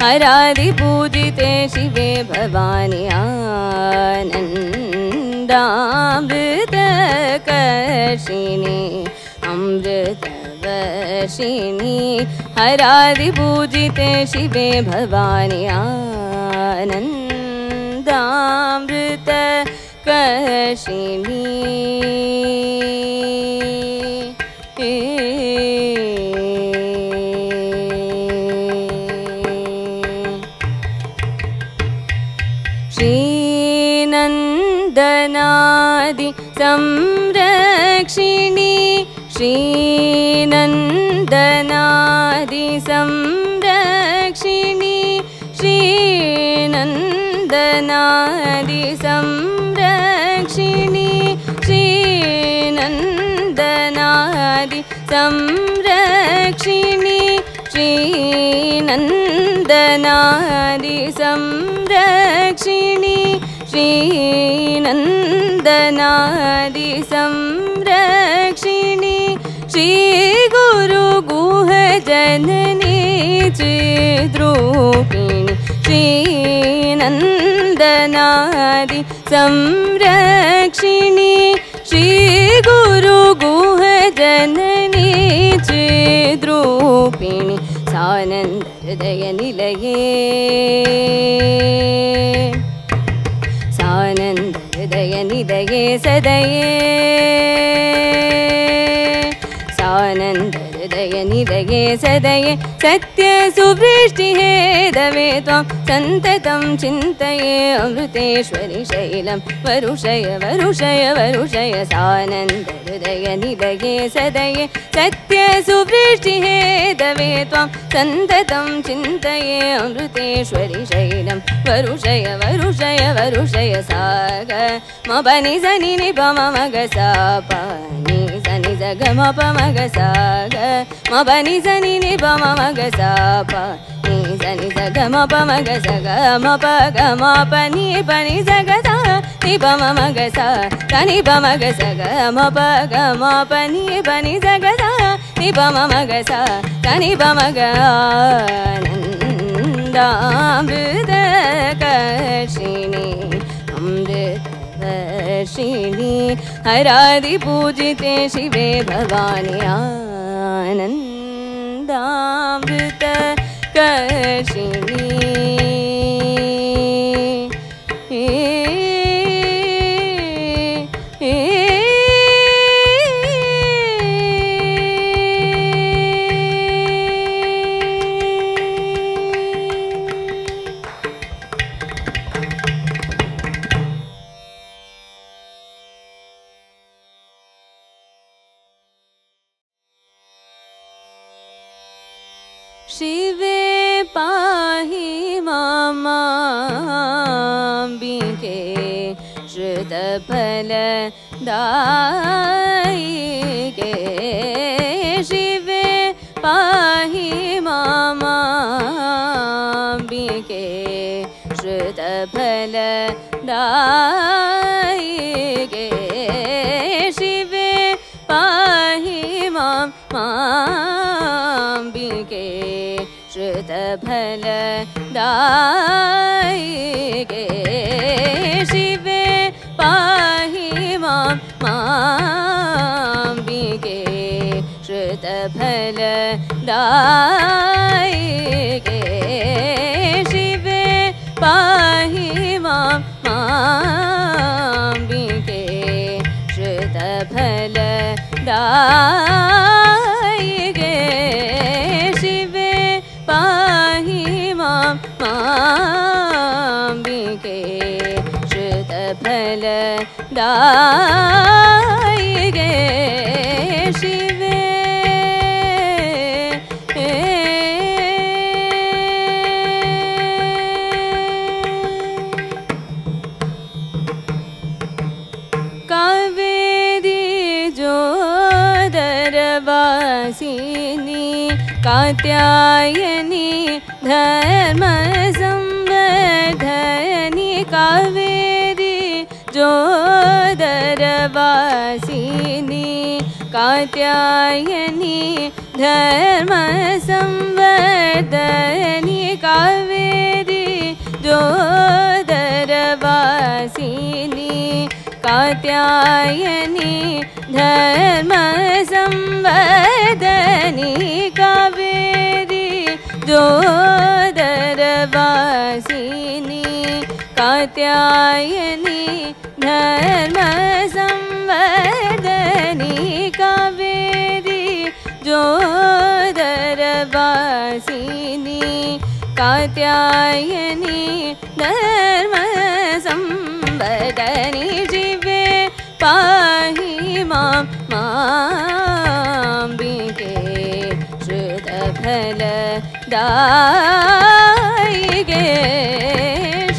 हरादिपूजिते शिवे भवानि आनन्दामृतकर्षिणी अमृतवर्षिणी हरादिपूजिते शिवे भवानि आनन्दामृतकर्षिणी श्रीनन्दनादि संरक्षिणी श्रीनन्दनादि संरक्षिणी श्रीनन्दनादि श्रीनन्दनादि संरक्षिणी श्रीनन्दनादि संरक्षिणी श्रीनन्दनादि संरक्षिणी श्रीनन्दनादि संरक्षिणी श्रीगुरु गुह जननी चिद्रूपिणी श्रीनन्दनादि संरक्षिणी श्रीगुरु गुह जननी चिद्रूपिणी सानन्द हृदय निलये सानन्द हृदय निलये सदये सानन्द हृदय निलये सदये सत्य सुवृष्टिः दवे त्वां सन्ततं चिन्तये अमृतेश्वरि शैलं वरुषय वरुषय वरुषय सानन्द हृदय निलये सदये सत्य सुवृष्टिः दवे त्वां सन्ततं चिन्तये अमृतेश्वरि शैलं वरुषय वरुषय वरुषय साग मपनि सनि नि प म ग सा प नि सनि ज ग म प म ग सा ग मपनि सनि नि प म ग सा प नि सनि ज ग म प म ग सा ग म प ग म प नि ज ग सा नि प म ग सा नि प म ग सा ग म प ग म प नि ज ग सा नि प म ग सा नि प म ग आनन्दामृतकर्षिणी अमृतवर्षिणी हरादि पूजिते शिवे भवानि आनन्दामृतकर्षिणी शिवे पाहि मामाम्बिके श्रुतफलदायिके शिवे पाहि मामाम्बिके श्रुतफलदायिके शिवे पाहि मामाम्बिके श्रुतफलदायिके शिवे पाहि मामाम्बिके श्रुतफलदायिके शिवे पाहि मामाम्बिके श्रुतफलदायिके शिवे पाहि मामाम्बिके श्रुतफलदायिके शिवे कावेरी जोदरवासिनी कात्यायनी धर्मसंवर्धनी कावेरी जोदरवासिनी कात्यायनी धर्मसंवर्धनी कावेरी जोदरवासिनी कात्यायनी धर्मसंवर्धनी कावेरी जोदरवासिनी कात्यायनी धर्मसंवर्धनी कावेरी जोदरवासिनी कात्यायनी धर्मसंवर्धनी शिवे पाहि मामाम्बिके श्रुतफलदायिके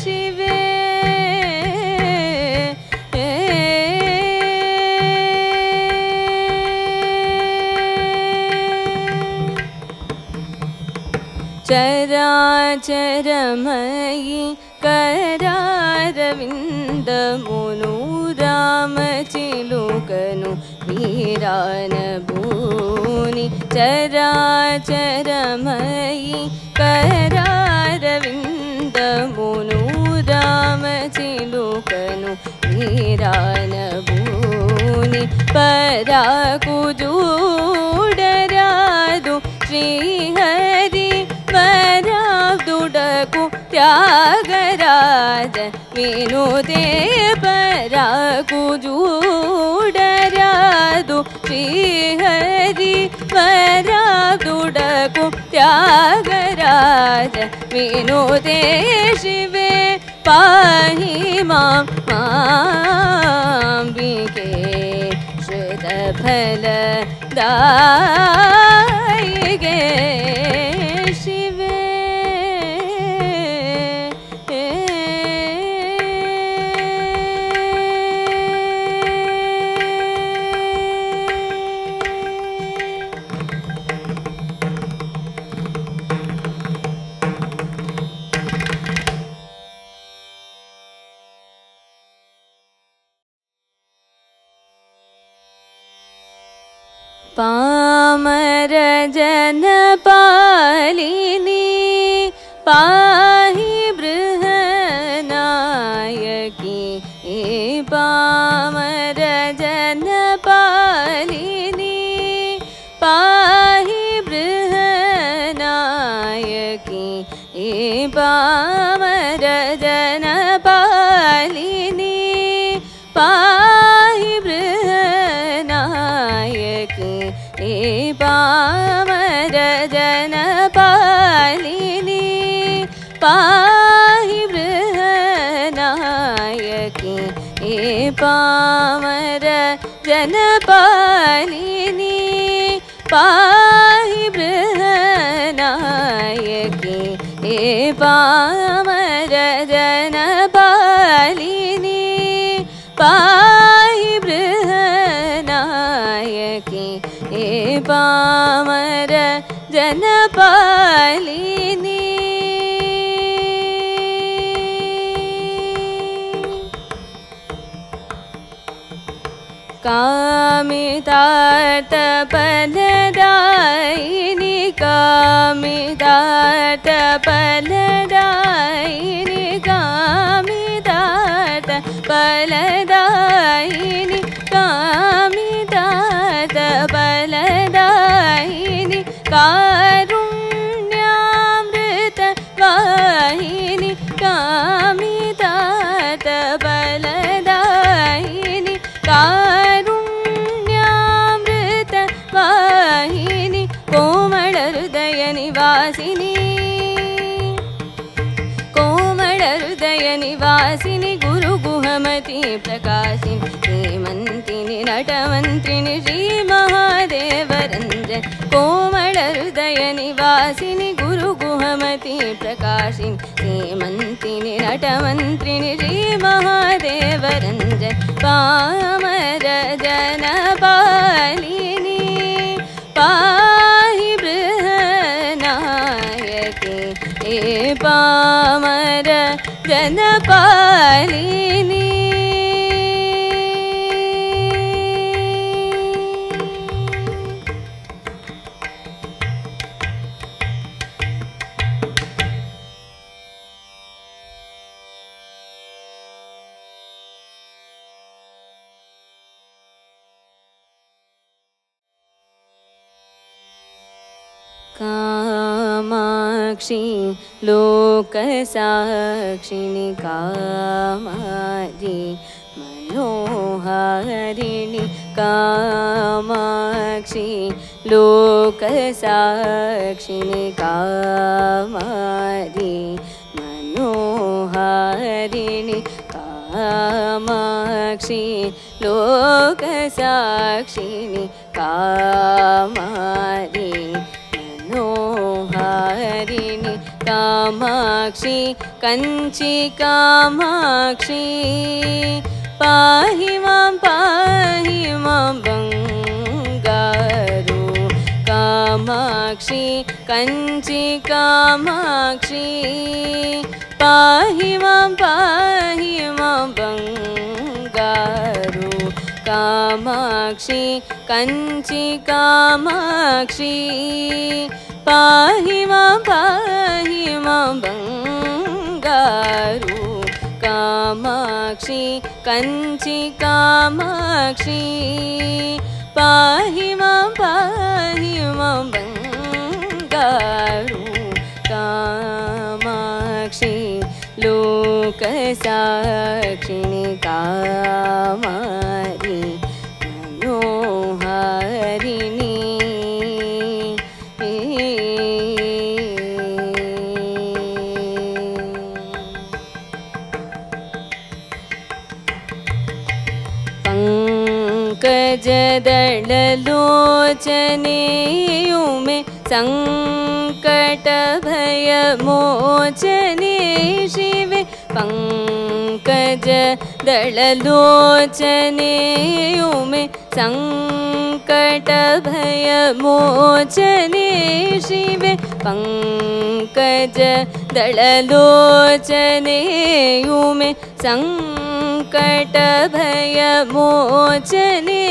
शिवे चराचरमयि करारविन्दमुनु रामचिलुकनु वीरानभूनि चराचरमयि करारविन्दमुनु रामचिलुकनु वीरानभूनि पराकुजूडरादु श्रीहरि वरादुडकु त्यागराज विनुते पराकुजूडरादु श्रीहरि वरादुडकु त्यागराज विनुते शिवे पाहि मां माम्बिके श्रुतफलदायिके शिवे पामर जन पालिनी पाहि बृहनायकी पामर जन पालिनी पाहि बृहनायकी पामर जन पालिनी पाहि बृहनायकी पामर जन पालिनी पाहि बृहनायकी पामर जन पालिनी पाहि बृहनायकी पामर जन पालिनी पाहि बृहनायकी पामर जन पालिनी कामितार्थ फलदायिनी कामितार्थ फलदायिनी कामितार्थ फलदायिनी कामितार्थ फलदायिनी कारुण्यामृत वाहिनी कामितार्थ फलदायिनी कारुण्यामृत वाहिनी कोमल हृदय निवासिनी कोमल हृदय निवासिनी गुरु गुहमती प्रकाशिनी हेमंतिनी नटमंत्रिणी श्री महादेव रंजन कोमल हृदय निवासिनी गुरु गुहमती प्रकाशिनी हेमंतिनी नटमंत्रिणी श्री महादेव रंजन पामर जन पालिनी पाहि बृहनायकी पामर जन पालिनी कामाक्षी लोकसाक्षिणी कामारी मनोहारिणी कामाक्षी लोकसाक्षिणी कामारी मनोहारिणी कामाक्षी लोकसाक्षिणी कामारी मनोहारिणी कामाक्षी कंची कामाक्षी पाहि मां बंगारू कामाक्षी कामाक्षी कंची कामाक्षी पाहि मां बंगारू कामाक्षी कंची कामाक्षी पाहि मां बंगारू कामाक्षी कंची कामाक्षी पाहि मां बंगारू कामाक्षी लोकसाक्षिणी कामारी मनोहारिणी पंकजदललोचनेयुमे संकट भय मोचने शिवे पंकजदललोचनेयुमे संकट भय मोचने शिवे पंकजदललोचनेयुमे संकट भय मोचने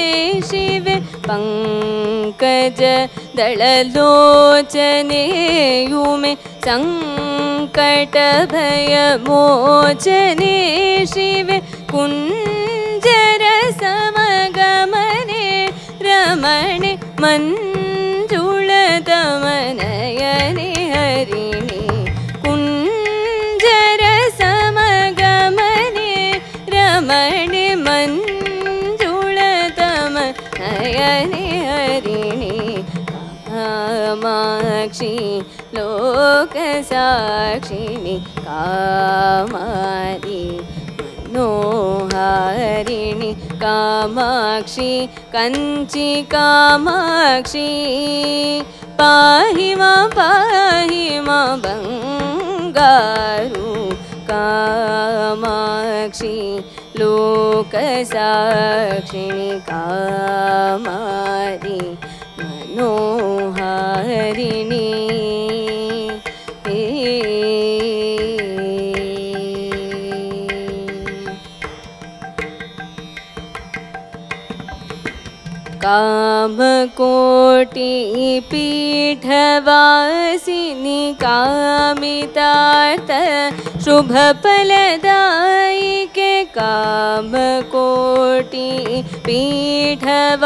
शिवे पंकजदललोचनेयुमे संकट भय मोचने शिवे कुंजर समगमने रमणे मंजुलतमनयने हरिणे कुंजर समगमने रमणे मंजुलतमनयने हरिणे कामाक्षी लोकसाक्षिणी कामारी मनोहारिणी कामाक्षी कंची कामाक्षी पाहि मां बंगारू कामाक्षी लोकसाक्षिणी कामारी मनोहारिणी कामकोटि पीठवासिनी कामितार्थ शुभफलदायिके कामकोटि पीठवासिनी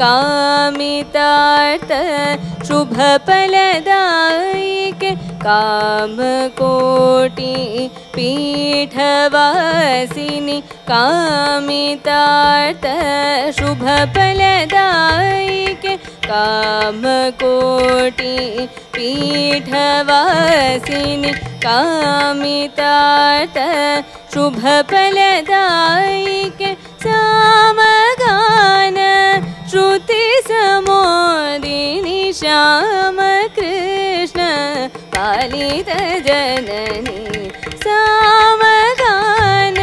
कामितार्थ शुभफलदायिके कामकोटि पीठवासिनी कामितार्थ शुभफलदायिके कामकोटि पीठवासिनी कामितार्थ शुभफलदायिके सामगान श्रुति समोदिनी श्याम कृष्ण पालित जननी सामगान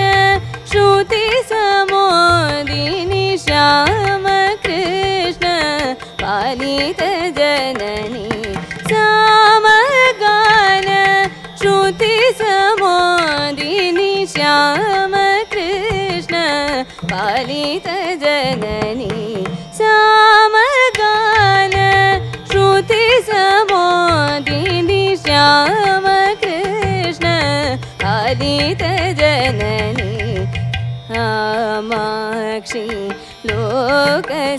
श्रुति समोदिनी श्याम कृष्ण पालित जननी सामगान श्रुति समोदिनी श्याम कृष्ण पालित जननी सामगान श्रुति समोदिनी श्याम कृष्ण पालित जननी कामाक्षी लोकसाक्षिणी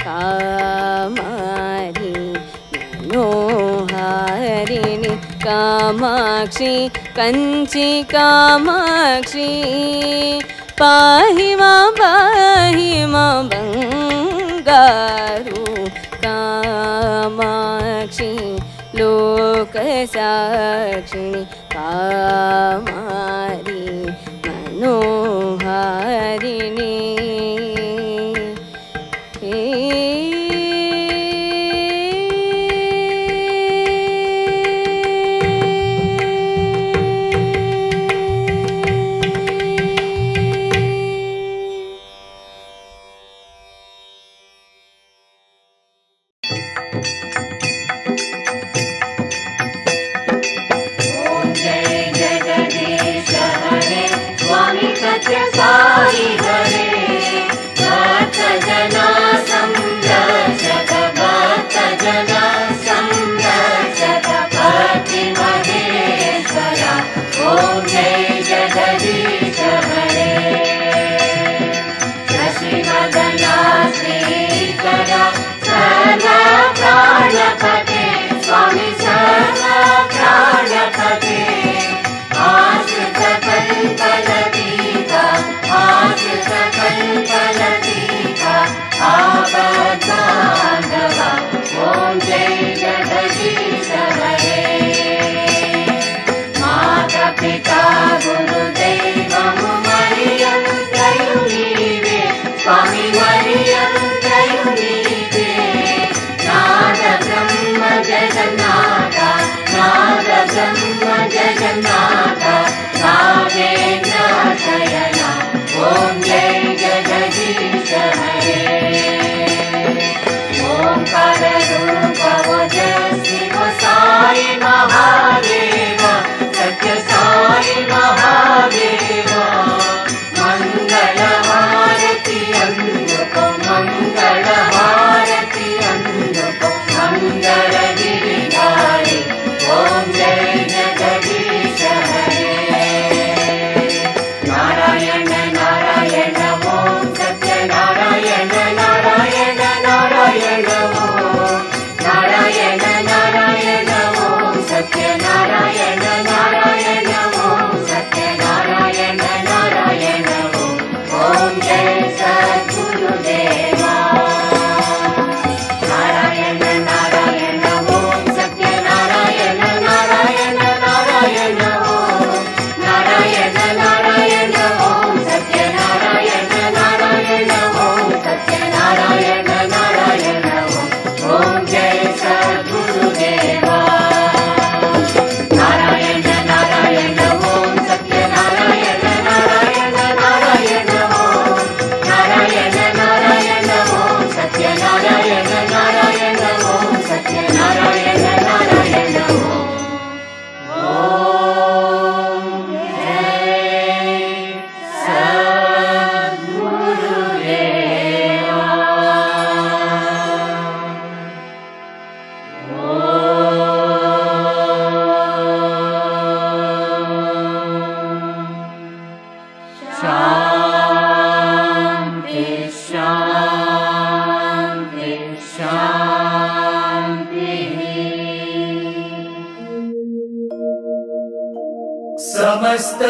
कामारी मनोहारिणी कामाक्षी कंची कामाक्षी पाहि मां बंगारू कामाक्षी लोकसाक्षिणी कामारी मनोहारिणी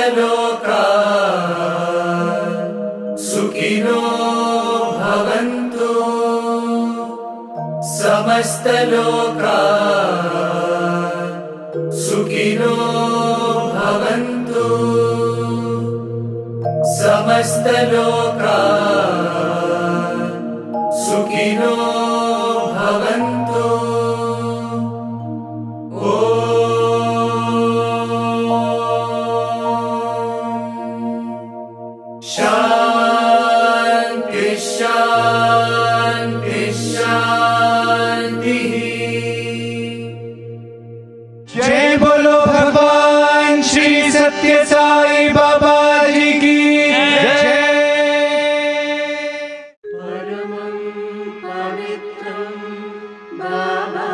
समस्तलोकाः सुखिनो भवन्तु समस्तलोकाः सुखिनो भवन्तु समस्तलोकाः सुखिनो भवन्तु शान्ति शान्ति शान्तिः। जय बोलो भगवान श्री सत्य साई बाबा जी की जय। परमं पवित्रं बाबा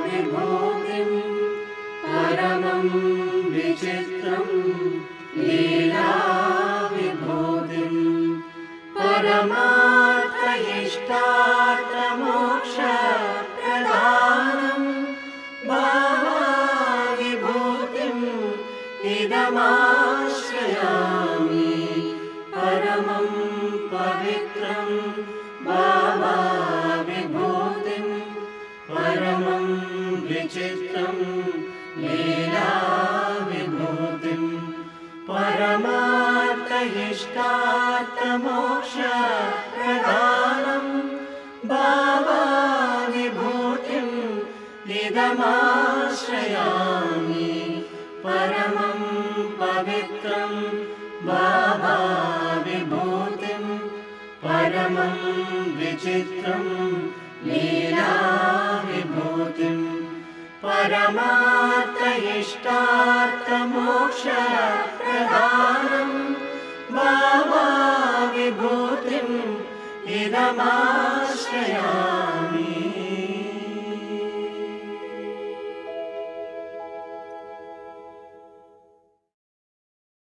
विभूतिं परमं विचित्रं लीला विभूतिं परमार्थ इष्टार्थ मोक्ष प्रदानं बाबा विभूतिम् इदमाश्रयामि। परमं पवित्रं बाबा विभूतिं परमं विचित्रं लीला विभूतिं परमार्थ इष्टार्थ मोक्ष प्रदानं बाबा विभूतिम् इदमाश्रयामि। परमं पवित्रं बाबा विभूतिं परमं विचित्रं लीला विभूतिं परमार्थ इष्टार्थ मोक्ष प्रदानं बाबा विभूतिम् इदमाश्रयामि।